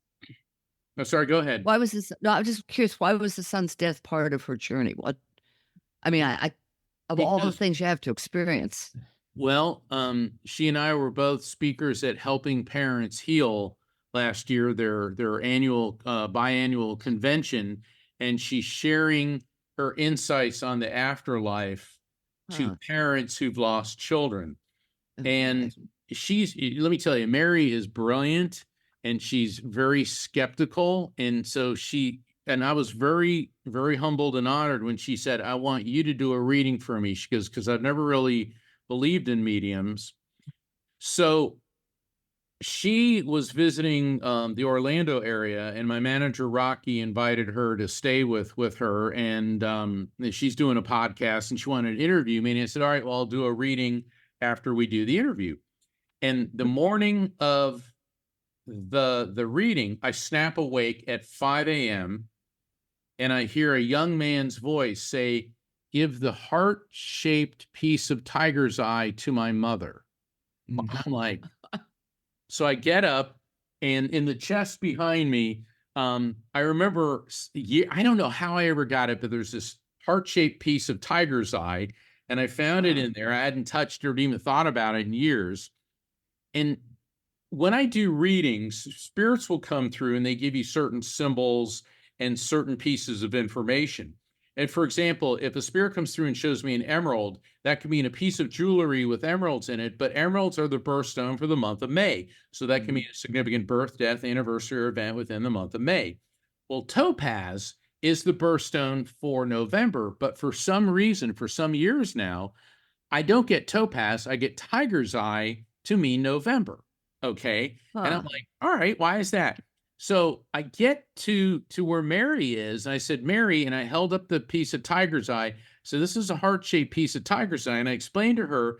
Oh, sorry, go ahead. Why was this? No, I'm just curious. Why was the son's death part of her journey? What? I mean, all the things you have to experience. Well, she and I were both speakers at Helping Parents Heal last year, their annual biannual convention, and she's sharing her insights on the afterlife to parents who've lost children. And let me tell you, Mary is brilliant, and she's very skeptical. And so I was very, very humbled and honored when she said, I want you to do a reading for me. She goes, because I've never really believed in mediums. So she was visiting the Orlando area, and my manager, Rocky, invited her to stay with her. And she's doing a podcast, and she wanted to interview me. And I said, all right, well, I'll do a reading after we do the interview. And the morning of the reading, I snap awake at 5 a.m. and I hear a young man's voice say, give the heart-shaped piece of tiger's eye to my mother. I'm like, so I get up, and in the chest behind me, I remember, I don't know how I ever got it, but there's this heart-shaped piece of tiger's eye, and I found it in there. I hadn't touched it or even thought about it in years. And when I do readings, spirits will come through and they give you certain symbols and certain pieces of information. And for example, if a spirit comes through and shows me an emerald, that could mean a piece of jewelry with emeralds in it, but emeralds are the birthstone for the month of May. So that can mean a significant birth, death, anniversary, or event within the month of May. Well, topaz is the birthstone for November, but for some reason, for some years now, I don't get topaz, I get tiger's eye to mean November. Okay. And I'm like, all right, why is that? So I get to where Mary is. And I said, Mary, and I held up the piece of tiger's eye. So this is a heart-shaped piece of tiger's eye. And I explained to her,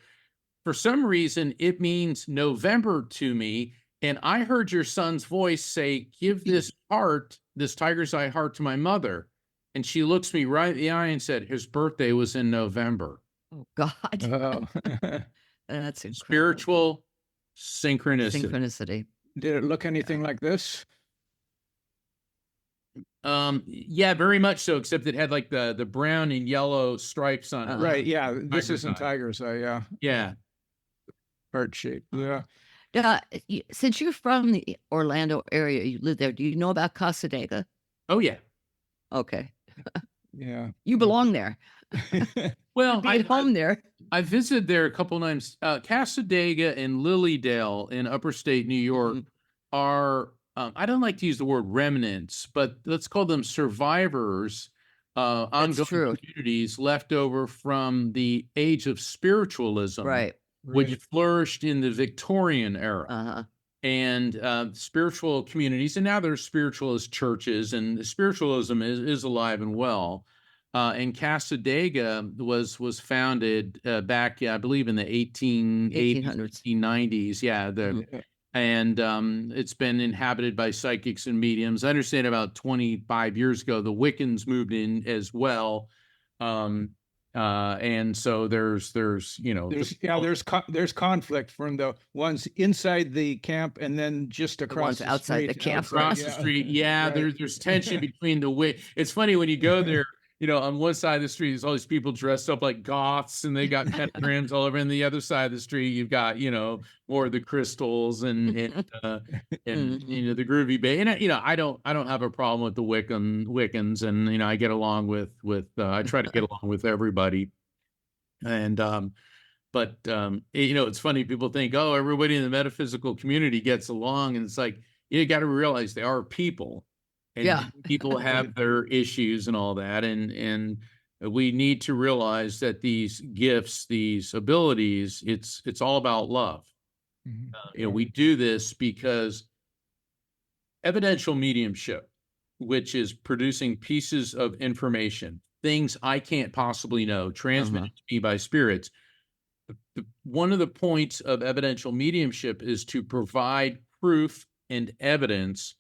for some reason, it means November to me. And I heard your son's voice say, give this heart, this tiger's eye heart, to my mother. And she looks me right in the eye and said, his birthday was in November. Oh God. Oh. That's incredible. Spiritual synchronicity. Synchronicity. Did it look anything like this? Yeah, very much so, except it had like the brown and yellow stripes on it. Right. Yeah. This Tiger's isn't eye. tiger's eye. Yeah. Yeah. Heart shape. Yeah. Since you're from the Orlando area, you live there, do you know about Casadega? Oh, yeah. Okay. Yeah. You belong there. Well, Be at home there. I visited there a couple times. Casadega and Lilydale in upper state New York are, I don't like to use the word remnants, but let's call them survivors, ongoing true. communities left over from the age of spiritualism, Right. which flourished in the Victorian era. Uh-huh. And spiritual communities, and now there's spiritualist churches, and the spiritualism is alive and well. And Casadega was founded back, I believe, in the 1880s, 1800s. 1890s. Yeah, and it's been inhabited by psychics and mediums. I understand about 25 years ago, the Wiccans moved in as well. And so there's conflict from the ones inside the camp and then just across ones the outside street, the camp. across the street. Yeah, Right. there's tension between it's funny when you go there, on one side of the street, there's all these people dressed up like goths and they got pentagrams all over. And the other side of the street, you've got, more of the crystals and the groovy bay. And, I don't have a problem with the Wiccans. And, I get along with I try to get along with everybody. And, it's funny. People think, oh, everybody in the metaphysical community gets along. And it's like, you got to realize they are people. And people have their issues and all that. And we need to realize that these gifts, these abilities, it's all about love. We do this because evidential mediumship, which is producing pieces of information, things I can't possibly know, transmitted to me by spirits. One of the points of evidential mediumship is to provide proof and evidence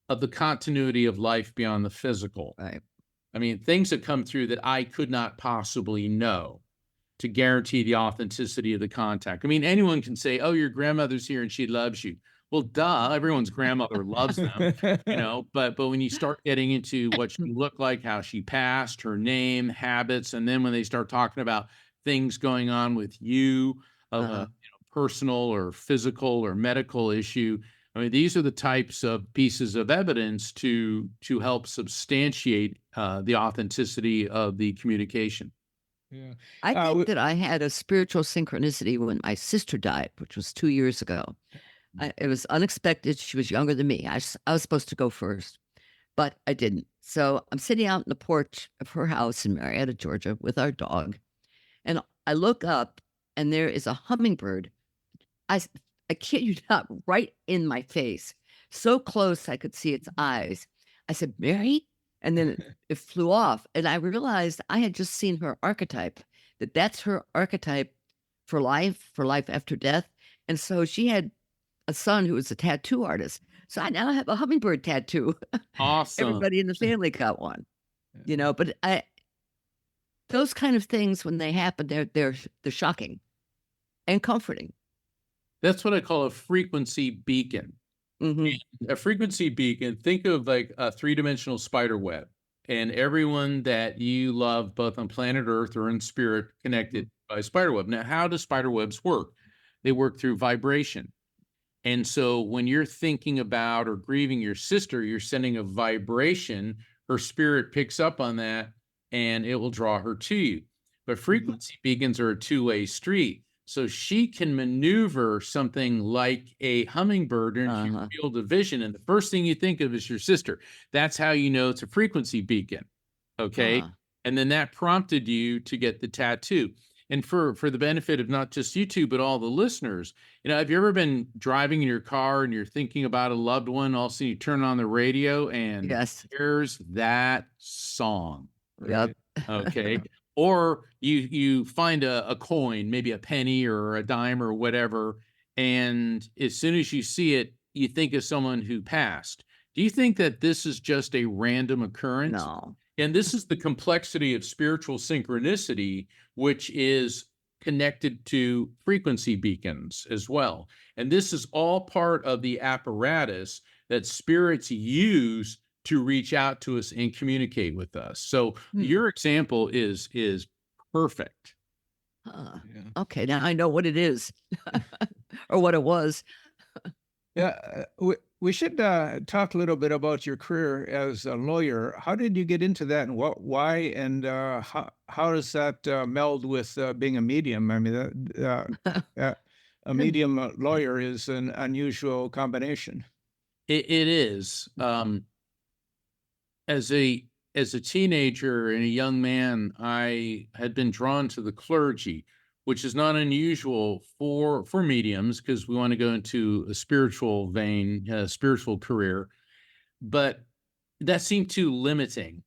of the continuity of life beyond the physical. Right. I mean, things that come through that I could not possibly know, to guarantee the authenticity of the contact. I mean, anyone can say, oh, your grandmother's here and she loves you. Well, duh, everyone's grandmother loves them, but when you start getting into what she looked like, how she passed, her name, habits, and then when they start talking about things going on with you of a personal or physical or medical issue, I mean, these are the types of pieces of evidence to help substantiate the authenticity of the communication. Yeah. I think that I had a spiritual synchronicity when my sister died, which was 2 years ago. It was unexpected. She was younger than me. I was supposed to go first, but I didn't. So I'm sitting out in the porch of her house in Marietta, Georgia, with our dog. And I look up and there is a hummingbird. I kid you not, right in my face, so close I could see its eyes. I said, Mary? And then it flew off. And I realized I had just seen her archetype, that's her archetype for life after death. And so she had a son who was a tattoo artist. So I now have a hummingbird tattoo. Awesome. Everybody in the family got one, but those kind of things, when they happen, they're shocking and comforting. That's what I call a frequency beacon. A frequency beacon, think of like a three-dimensional spider web, and everyone that you love, both on planet Earth or in spirit, connected by spider web. Now, how do spider webs work? They work through vibration. And so when you're thinking about or grieving your sister, you're sending a vibration. Her spirit picks up on that and it will draw her to you. But frequency beacons are a two-way street. So she can maneuver something like a hummingbird into your field of vision. And the first thing you think of is your sister. That's how you know it's a frequency beacon. Okay. And then that prompted you to get the tattoo. And for the benefit of not just you two, but all the listeners, have you ever been driving in your car and you're thinking about a loved one? All of a sudden you turn on the radio and Yes. there's that song. Yep. Okay. Or you find a coin, maybe a penny or a dime or whatever, and as soon as you see it, you think of someone who passed. Do you think that this is just a random occurrence? No. And this is the complexity of spiritual synchronicity, which is connected to frequency beacons as well. And this is all part of the apparatus that spirits use to reach out to us and communicate with us. So your example is perfect. Okay, now I know what it is or what it was. Yeah, we should talk a little bit about your career as a lawyer. How did you get into that, and why, and how does that meld with being a medium? I mean, a medium lawyer is an unusual combination. It is. As a teenager and a young man, I had been drawn to the clergy, which is not unusual for mediums because we want to go into a spiritual vein, a spiritual career. But that seemed too limiting,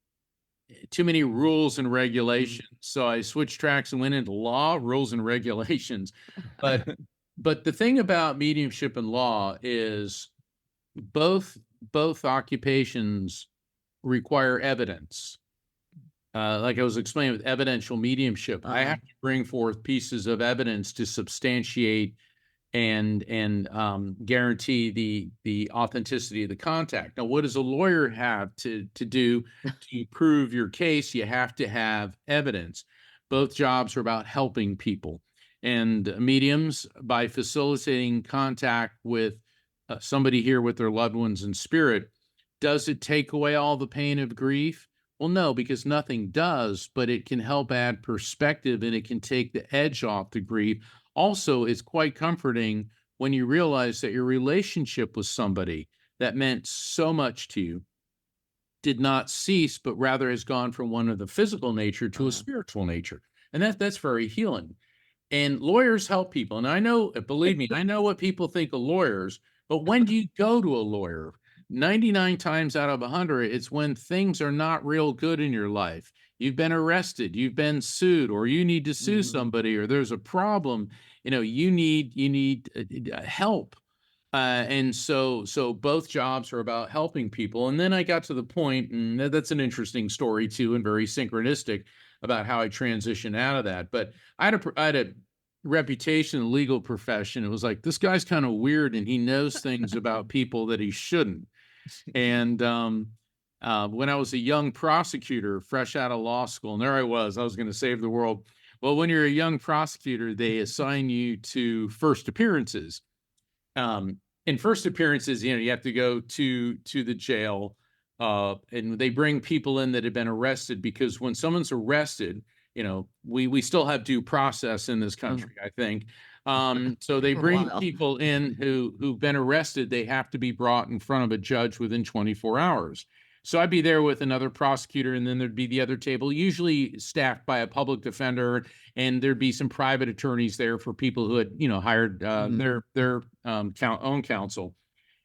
too many rules and regulations. So I switched tracks and went into law, rules and regulations. But the thing about mediumship and law is both occupations require evidence. Like I was explaining with evidential mediumship, I have to bring forth pieces of evidence to substantiate and guarantee the authenticity of the contact. Now, what does a lawyer have to do to prove your case? You have to have evidence. Both jobs are about helping people. And mediums, by facilitating contact with somebody here with their loved ones in spirit, does it take away all the pain of grief? Well, no, because nothing does, but it can help add perspective and it can take the edge off the grief. Also, it's quite comforting when you realize that your relationship with somebody that meant so much to you did not cease, but rather has gone from one of the physical nature to a spiritual nature. And that's very healing. And lawyers help people. And I know, believe me, I know what people think of lawyers, but when do you go to a lawyer? 99 times out of 100, it's when things are not real good in your life. You've been arrested, you've been sued, or you need to sue somebody, or there's a problem. You need help. And so both jobs are about helping people. And then I got to the point, and that's an interesting story too, and very synchronistic about how I transitioned out of that. But I had a reputation in the legal profession. It was like, this guy's kind of weird and he knows things about people that he shouldn't. And when I was a young prosecutor, fresh out of law school, and there I was going to save the world. Well, when you're a young prosecutor, they assign you to first appearances. In first appearances, you have to go to the jail, and they bring people in that have been arrested, because when someone's arrested, we still have due process in this country, I think. So they bring people in who've been arrested. They have to be brought in front of a judge within 24 hours. So I'd be there with another prosecutor, and then there'd be the other table, usually staffed by a public defender, and there'd be some private attorneys there for people who had, hired their own counsel.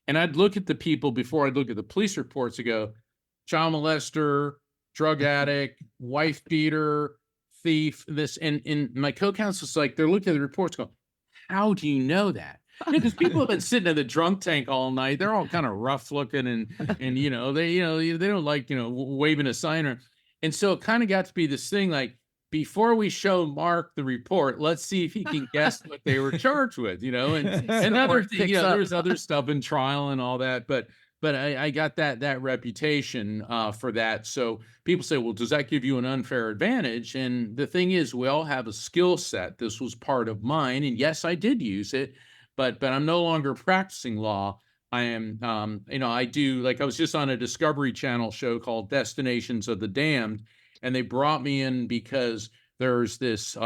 And I'd look at the people before I'd look at the police reports and go, child molester, drug addict, wife beater, thief, this. And my co-counsel's like, they're looking at the reports going, how do you know that? Because people have been sitting in the drunk tank all night. They're all kind of rough looking, and they don't like, waving a sign. And so it kind of got to be this thing like, before we show Mark the report, let's see if he can guess what they were charged with, and other, there's other stuff in trial and all that, but I got that reputation for that. So people say, well, does that give you an unfair advantage? And the thing is, we all have a skill set. This was part of mine, and yes, I did use it, but I'm no longer practicing law. I am, I do, like, I was just on a Discovery Channel show called Destinations of the Damned, and they brought me in because there's this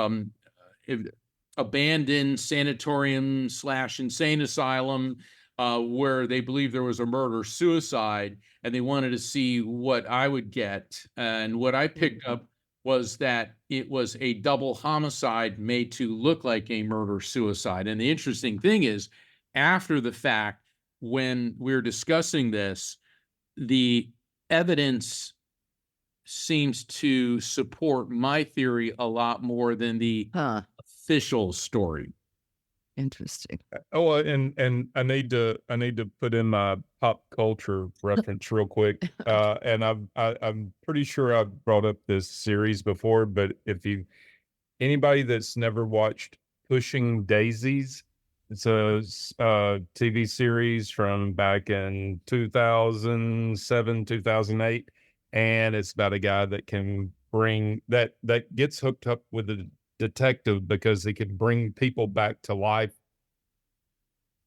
abandoned sanatorium / insane asylum where they believe there was a murder-suicide, and they wanted to see what I would get. And what I picked up was that it was a double homicide made to look like a murder-suicide. And the interesting thing is, after the fact, when we're discussing this, the evidence seems to support my theory a lot more than the official story. Interesting. Oh, and I need to put in my pop culture reference real quick. And I'm pretty sure I've brought up this series before, but if anybody that's never watched Pushing Daisies, it's a TV series from back in 2007, 2008, and it's about a guy that can that gets hooked up with a detective because he can bring people back to life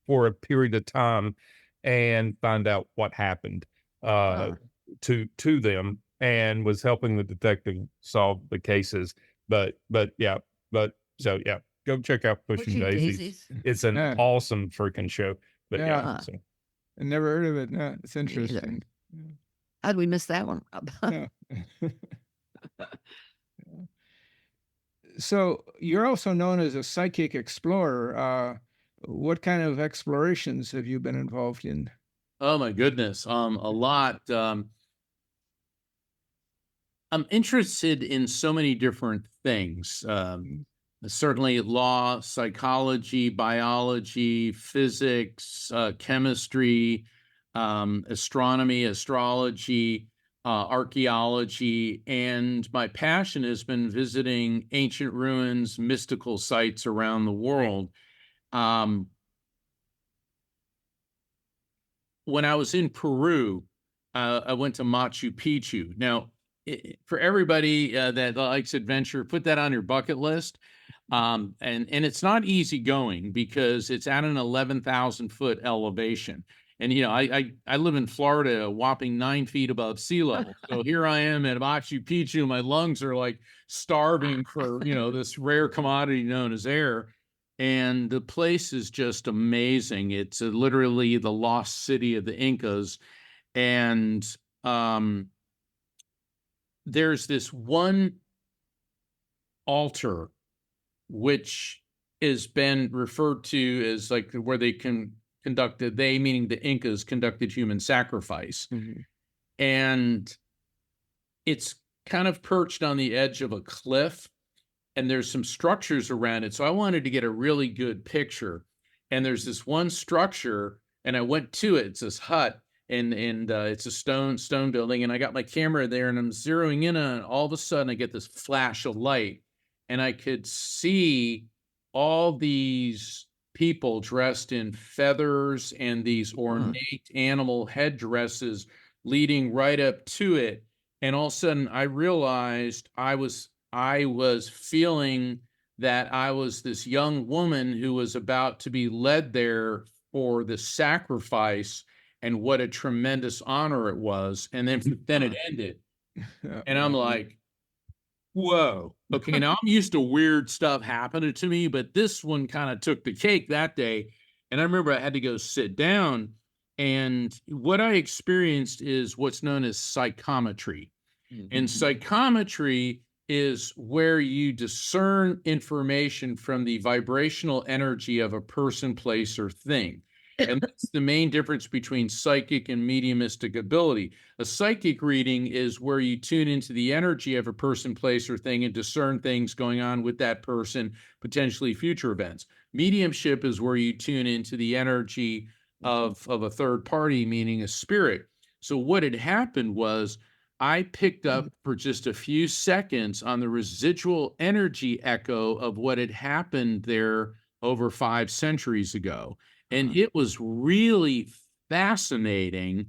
for a period of time and find out what happened to them, and was helping the detective solve the cases. But yeah, go check out Pushing Daisies. It's an awesome freaking show. But so I never heard of it. No, it's interesting. How'd we miss that one? So you're also known as a psychic explorer. What kind of explorations have you been involved in? Oh my goodness. A lot. I'm interested in so many different things. Certainly law, psychology, biology, physics, chemistry, astronomy, astrology, archaeology, and my passion has been visiting ancient ruins, mystical sites around the world. When I was in Peru, I went to Machu Picchu. Now, for everybody that likes adventure, put that on your bucket list. And it's not easy going because it's at an 11,000 foot elevation. And, I live in Florida, a whopping 9 feet above sea level. So here I am at Machu Picchu. My lungs are like starving for, this rare commodity known as air. And the place is just amazing. It's literally the lost city of the Incas. And there's this one altar which has been referred to as like where they conducted, they meaning the Incas, conducted human sacrifice. Mm-hmm. And it's kind of perched on the edge of a cliff, and there's some structures around it. So I wanted to get a really good picture. And there's this one structure, and I went to it. It's this hut, and it's a stone building. And I got my camera there, and I'm zeroing in on it. All of a sudden, I get this flash of light, and I could see all these people dressed in feathers and these ornate animal headdresses leading right up to it. And all of a sudden, I realized I was feeling that I was this young woman who was about to be led there for the sacrifice, and what a tremendous honor it was. And then it ended. And I'm like, whoa. Okay, now I'm used to weird stuff happening to me, but this one kind of took the cake that day. And I remember I had to go sit down, and what I experienced is what's known as psychometry. Mm-hmm. And psychometry is where you discern information from the vibrational energy of a person, place, or thing. And that's the main difference between psychic and mediumistic ability. A psychic reading is where you tune into the energy of a person, place, or thing and discern things going on with that person, potentially future events. Mediumship is where you tune into the energy of a third party, meaning a spirit. So what had happened was I picked up for just a few seconds on the residual energy echo of what had happened there over 5 centuries ago. And it was really fascinating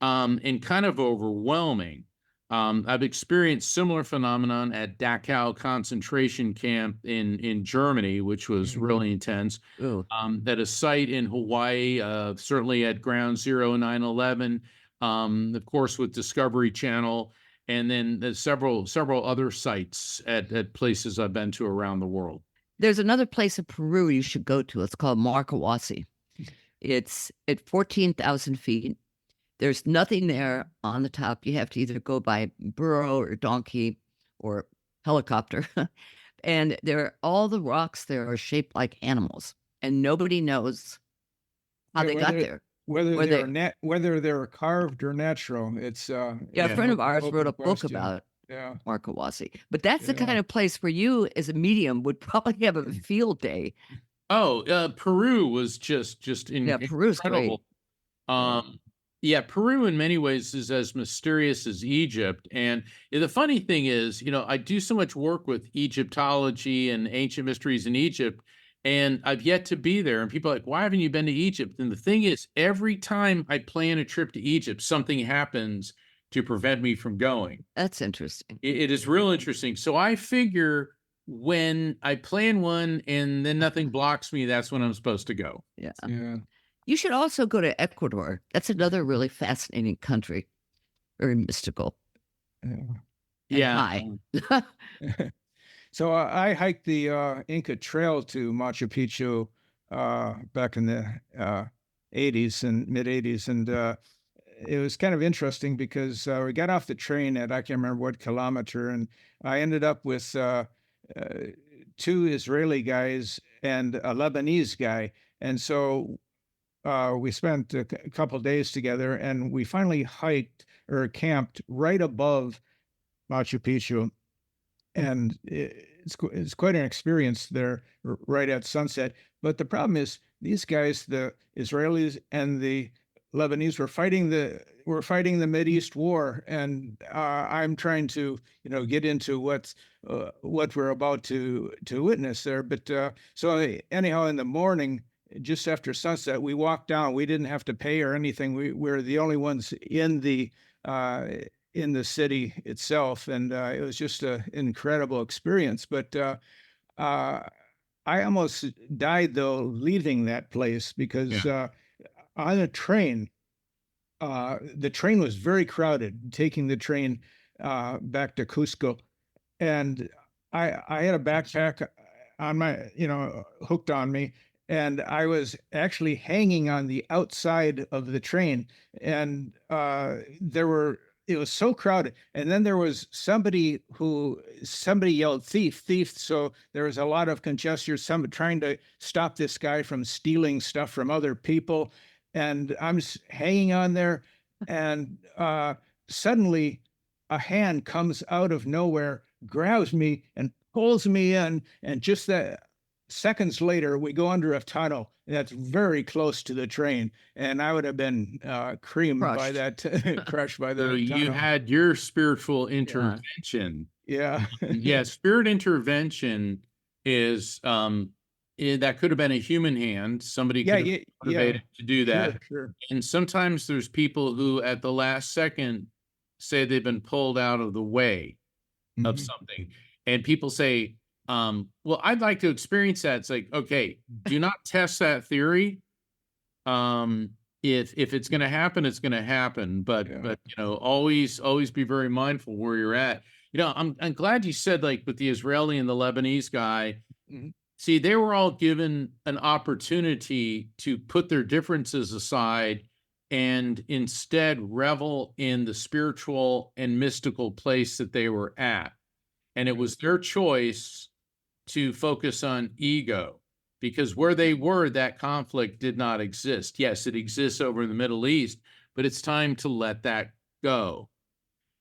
and kind of overwhelming. I've experienced similar phenomenon at Dachau concentration camp in Germany, which was really intense. At a site in Hawaii, certainly at Ground Zero 9/11, of course with Discovery Channel, and then there's several other sites at places I've been to around the world. There's another place in Peru you should go to. It's called Marcahuasi. It's at 14,000 feet. There's nothing there on the top. You have to either go by burro or donkey or helicopter, and all the rocks there are shaped like animals, and nobody knows how they got there. Whether Were they're they- whether they're carved or natural, it's Yeah, a it's friend an of ours wrote open a book question. about Yeah, Markawasi, but that's the Yeah. kind of place where you, as a medium, would probably have a field day. Oh, Peru was just Yeah, Peru's great. incredible. Yeah, Peru in many ways is as mysterious as Egypt. And the funny thing is, I do so much work with Egyptology and ancient mysteries in Egypt, and I've yet to be there. And people are like, why haven't you been to Egypt? And the thing is, every time I plan a trip to Egypt, something happens to prevent me from going. That's interesting. It is real interesting. So I figure when I plan one and then nothing blocks me, that's when I'm supposed to go. Yeah. yeah. You should also go to Ecuador. That's another really fascinating country. Very mystical. Yeah. And Yeah. high. So I hiked the Inca Trail to Machu Picchu back in the 80s and mid 80s, and it was kind of interesting because we got off the train at, I can't remember what kilometer, and I ended up with two Israeli guys and a Lebanese guy, and so we spent a couple days together, and we finally hiked or camped right above Machu Picchu, and it's quite an experience there right at sunset. But the problem is these guys, the Israelis and the Lebanese, were fighting the Mideast war, and I'm trying to get into what we're about to witness there. But so anyhow, in the morning, just after sunset, we walked down. We didn't have to pay or anything. We're the only ones in the city itself, and it was just an incredible experience. But I almost died though leaving that place because on a train, the train was very crowded. Taking the train back to Cusco, and I had a backpack on my hooked on me. And I was actually hanging on the outside of the train, and it was so crowded. And then there was somebody yelled thief, thief. So there was a lot of congestion, some trying to stop this guy from stealing stuff from other people. And I'm just hanging on there. And suddenly a hand comes out of nowhere, grabs me and pulls me in. And just that seconds later, we go under a tunnel that's very close to the train, and I would have been creamed by that, crushed by the So tunnel. you had your spiritual intervention. Yeah. Yeah, spirit intervention is that could have been a human hand. Somebody could have motivated to do that. Sure. And sometimes there's people who at the last second say they've been pulled out of the way of something. And people say, well, I'd like to experience that. It's like, okay, do not test that theory. If it's going to happen, it's going to happen. But always be very mindful where you're at. I'm glad you said, like, with the Israeli and the Lebanese guy. See, they were all given an opportunity to put their differences aside and instead revel in the spiritual and mystical place that they were at. And it was their choice to focus on ego, because where they were, that conflict did not exist. Yes, it exists over in the Middle East, but it's time to let that go.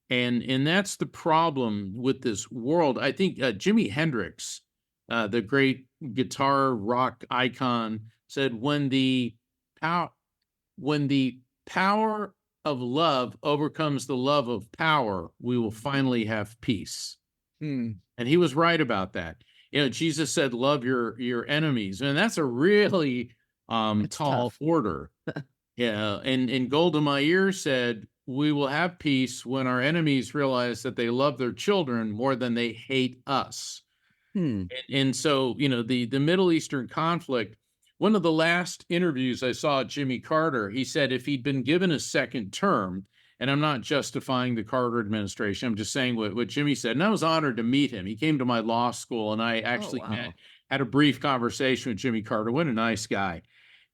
And that's the problem with this world. I think Jimi Hendrix, the great guitar rock icon, said, when the power of love overcomes the love of power, we will finally have peace. And he was right about that. Jesus said, love your enemies. And that's a really tall order. And Golda Meir said, we will have peace when our enemies realize that they love their children more than they hate us. And so, the Middle Eastern conflict, one of the last interviews I saw at Jimmy Carter, he said if he'd been given a second term, and I'm not justifying the Carter administration, I'm just saying what Jimmy said. And I was honored to meet him. He came to my law school, and I actually had a brief conversation with Jimmy Carter. What a nice guy.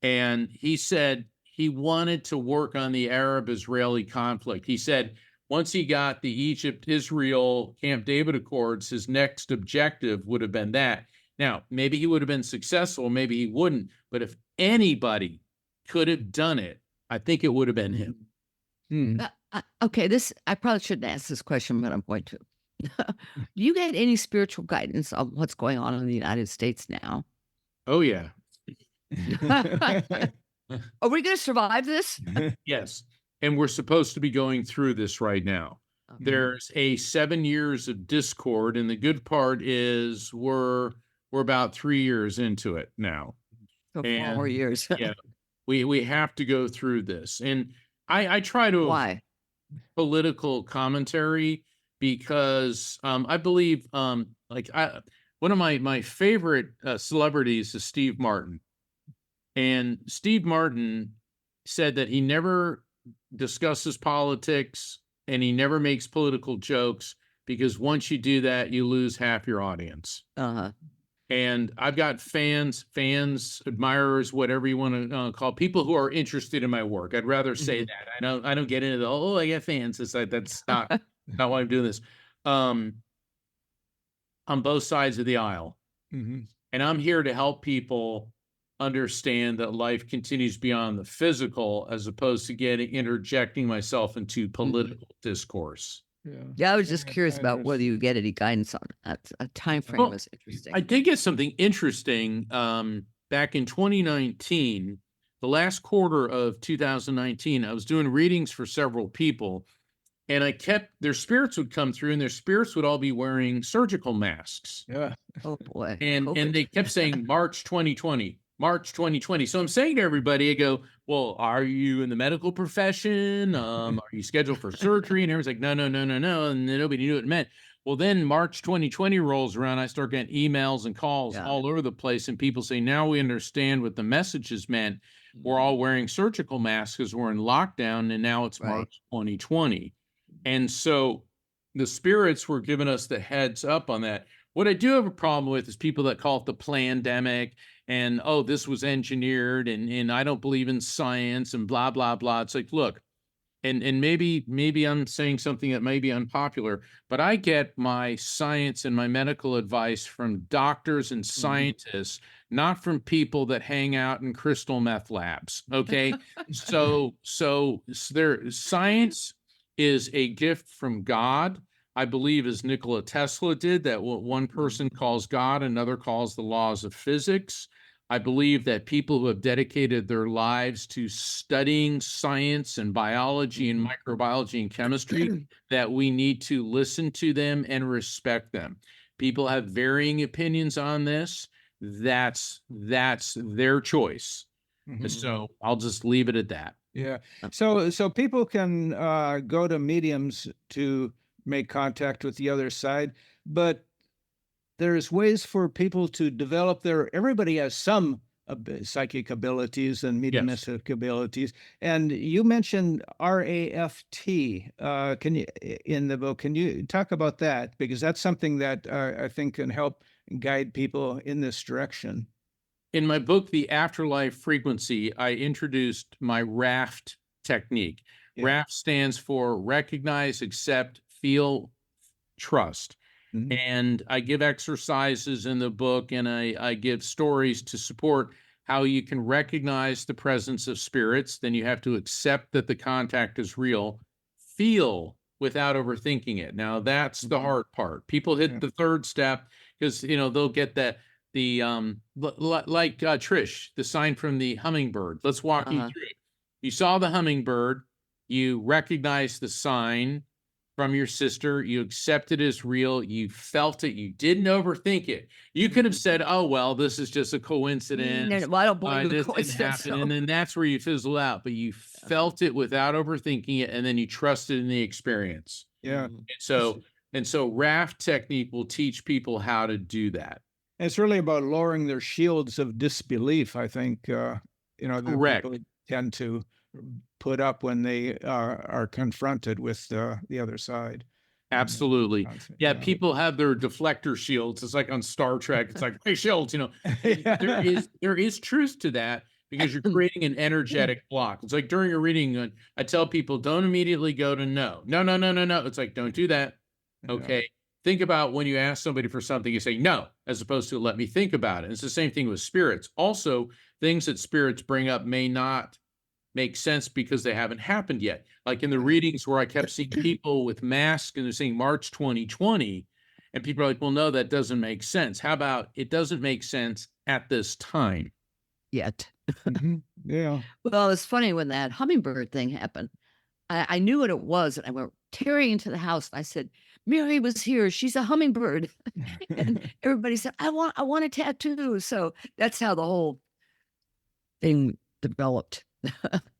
And he said he wanted to work on the Arab-Israeli conflict. He said, once he got the Egypt-Israel Camp David Accords, his next objective would have been that. Now, maybe he would have been successful, maybe he wouldn't, but if anybody could have done it, I think it would have been him. Okay, I probably shouldn't ask this question, but I'm going to. Do you get any spiritual guidance on what's going on in the United States now? Oh, yeah. Are we going to survive this? Yes. And we're supposed to be going through this right now. Okay. There's a 7 years of discord, and the good part is we're about 3 years into it now. So 4 more years. Yeah, we have to go through this. And I try to Why? Political commentary because I believe one of my favorite celebrities is Steve Martin. And Steve Martin said that he never discusses politics and he never makes political jokes because once you do that, you lose half your audience. Uh-huh. And I've got fans, admirers, whatever you want to call people who are interested in my work. I'd rather say that. I don't get into the, I got fans. It's like, that's not why I'm doing this. On both sides of the aisle. Mm-hmm. And I'm here to help people understand that life continues beyond the physical as opposed to interjecting myself into political discourse. Yeah, I was just curious about whether you get any guidance on that. A time frame was interesting. I did get something interesting back in 2019, the last quarter of 2019. I was doing readings for several people, and their spirits would come through, and their spirits would all be wearing surgical masks. Yeah. Oh boy. And they kept saying March 2020. March 2020. So I'm saying to everybody, I go, well, are you in the medical profession? Are you scheduled for surgery? And everyone's like, no. And then nobody knew what it meant. Well, then March 2020 rolls around. I start getting emails and calls all over the place. And people say, now we understand what the messages meant. We're all wearing surgical masks because we're in lockdown. And now it's March 2020. And so the spirits were giving us the heads up on that. What I do have a problem with is people that call it the plandemic and, this was engineered and I don't believe in science and blah, blah, blah. It's like, look, and maybe I'm saying something that may be unpopular, but I get my science and my medical advice from doctors and scientists, not from people that hang out in crystal meth labs. Okay. So their science is a gift from God. I believe, as Nikola Tesla did, that what one person calls God, another calls the laws of physics. I believe that people who have dedicated their lives to studying science and biology and microbiology and chemistry, that we need to listen to them and respect them. People have varying opinions on this. That's their choice. So I'll just leave it at that. Yeah. So people can go to mediums to make contact with the other side, but there's ways for people to develop everybody has some psychic abilities and mediumistic abilities. And you mentioned RAFT in the book. Can you talk about that? Because that's something that I think can help guide people in this direction. In my book, The Afterlife Frequency, I introduced my RAFT technique. RAFT stands for recognize, accept, feel, trust. And I give exercises in the book, and I give stories to support how you can recognize the presence of spirits. Then you have to accept that the contact is real, feel without overthinking it. Now that's the hard part. People hit the third step because they'll get like Trish, the sign from the hummingbird. Let's walk you through it. You saw the hummingbird, you recognize the sign from your sister, you accept it as real, you felt it, you didn't overthink it. You could have said, oh, well, this is just a coincidence. No, I don't believe this in coincidence. happen. And then that's where you fizzle out, but you felt it without overthinking it, and then you trusted in the experience. Yeah. And so RAFT technique will teach people how to do that. It's really about lowering their shields of disbelief, I think, Correct. People tend to put up when they are confronted with the other side. Absolutely. Yeah, people have their deflector shields. It's like on Star Trek. It's like, hey, shields, Yeah. There is truth to that. because you're creating an energetic block. It's like during a reading, I tell people, don't immediately go to no. No, no, no, no, no. It's like, don't do that. Okay. Yeah. Think about when you ask somebody for something, you say no, as opposed to let me think about it. It's the same thing with spirits. Also, things that spirits bring up may not make sense because they haven't happened yet. Like in the readings where I kept seeing people with masks and they're saying March 2020, and people are like, well, no, that doesn't make sense. How about it doesn't make sense at this time? Yet. Yeah. Well, it's funny when that hummingbird thing happened. I knew what it was, and I went tearing into the house. And I said, Mary was here. She's a hummingbird. And everybody said, I want a tattoo. So that's how the whole thing developed.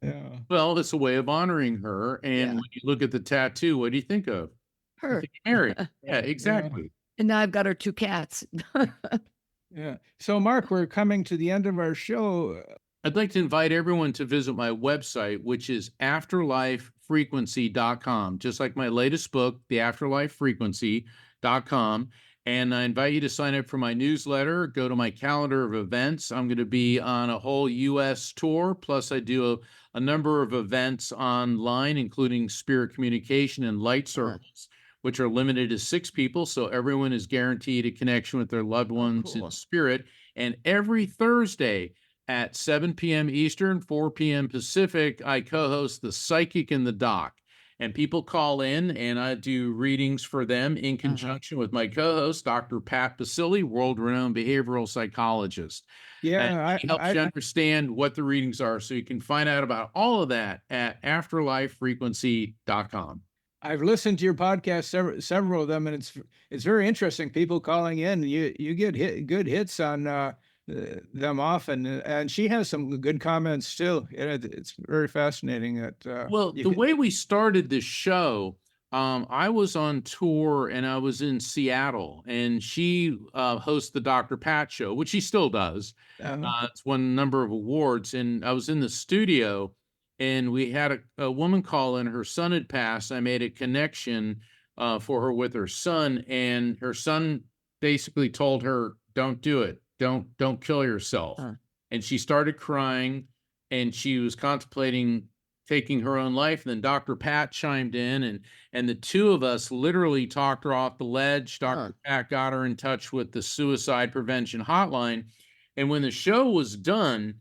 Yeah. Well, it's a way of honoring her. And when you look at the tattoo, what do you think of? Her. Mary. Yeah, exactly. Yeah. And now I've got her 2 cats. Yeah. So, Mark, we're coming to the end of our show. I'd like to invite everyone to visit my website, which is afterlifefrequency.com, just like my latest book, The Afterlifefrequency.com. And I invite you to sign up for my newsletter, go to my calendar of events. I'm going to be on a whole U.S. tour, plus I do a number of events online, including spirit communication and light circles, which are limited to 6 people, so everyone is guaranteed a connection with their loved ones in spirit. And every Thursday at 7 p.m. Eastern, 4 p.m. Pacific, I co-host The Psychic in the Dock. And people call in, and I do readings for them in conjunction with my co-host, Dr. Pat Basile, world-renowned behavioral psychologist. Yeah, he helps you understand what the readings are, so you can find out about all of that at afterlifefrequency.com. I've listened to your podcast, several of them, and it's very interesting. People calling in, you get good hits on them often, and she has some good comments too. It's very fascinating that. Well, the way we started this show, I was on tour and I was in Seattle, and she hosts the Dr. Pat Show, which she still does. It's won a number of awards, and I was in the studio, and we had a woman call in. Her son had passed. I made a connection for her with her son, and her son basically told her, "Don't do it. Don't kill yourself." And she started crying, and she was contemplating taking her own life. And then Dr. Pat chimed in, and the two of us literally talked her off the ledge. Dr. Pat got her in touch with the suicide prevention hotline. And when the show was done,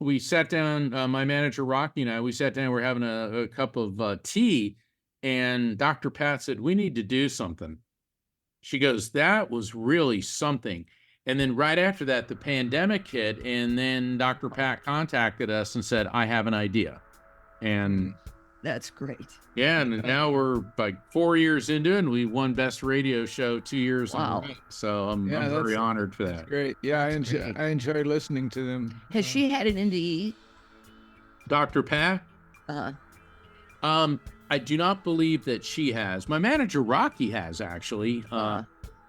we sat down, my manager, Rocky, and I, we sat down, we're having a cup of tea, and Dr. Pat said, "We need to do something." She goes, "That was really something." And then right after that, the pandemic hit, and then Dr. Pat contacted us and said, "I have an idea." And that's great. Yeah, and now we're like 4 years into it, and we won Best Radio Show 2 years in a row. So I'm very honored for that. That's great. Yeah, I enjoy listening to them. Has she had an NDE? Dr. Pat? I do not believe that she has. My manager, Rocky, has actually.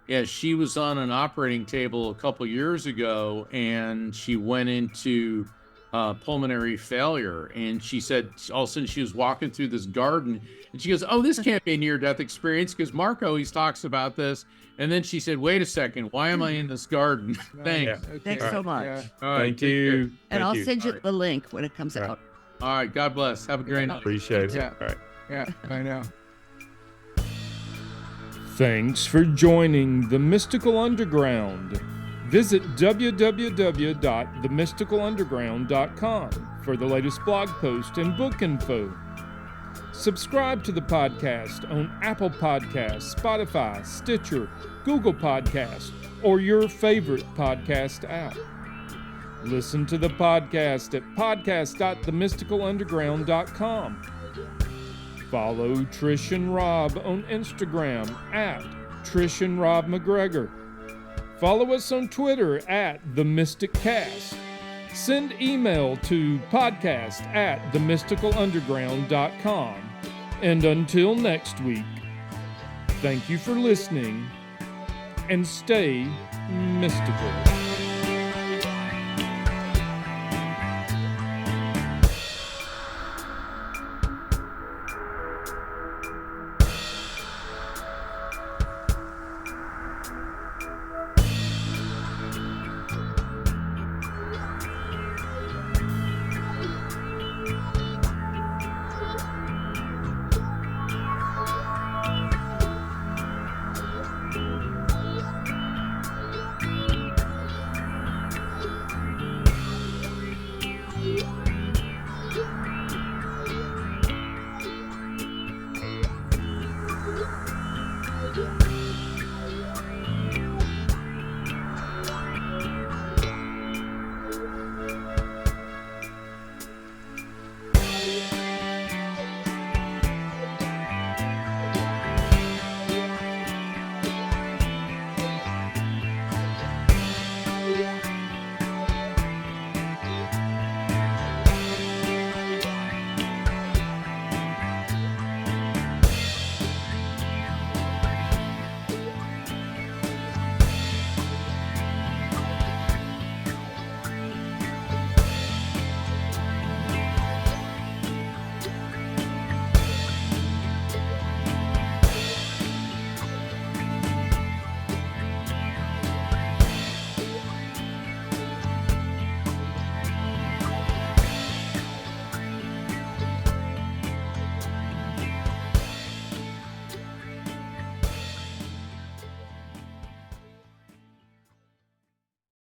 Yeah, she was on an operating table a couple years ago, and she went into pulmonary failure. And she said all of a sudden she was walking through this garden, and she goes, "Oh, this can't be a near-death experience because Mark always talks about this." And then she said, "Wait a second, why am I in this garden?" Thanks. Okay. Thanks so much. Yeah. All right, Thank you. And I'll send you the link when it comes out. All right, God bless. Have a great night. Appreciate it. Yeah. All right. Yeah, I know. Thanks for joining the Mystical Underground. Visit www.themysticalunderground.com for the latest blog post and book info. Subscribe to the podcast on Apple Podcasts, Spotify, Stitcher, Google Podcasts, or your favorite podcast app. Listen to the podcast at podcast.themysticalunderground.com. Follow Trish and Rob on Instagram at Trish and Rob McGregor. Follow us on Twitter at The Mystic Cast. Send email to podcast@themysticalunderground.com. And until next week, thank you for listening and stay mystical.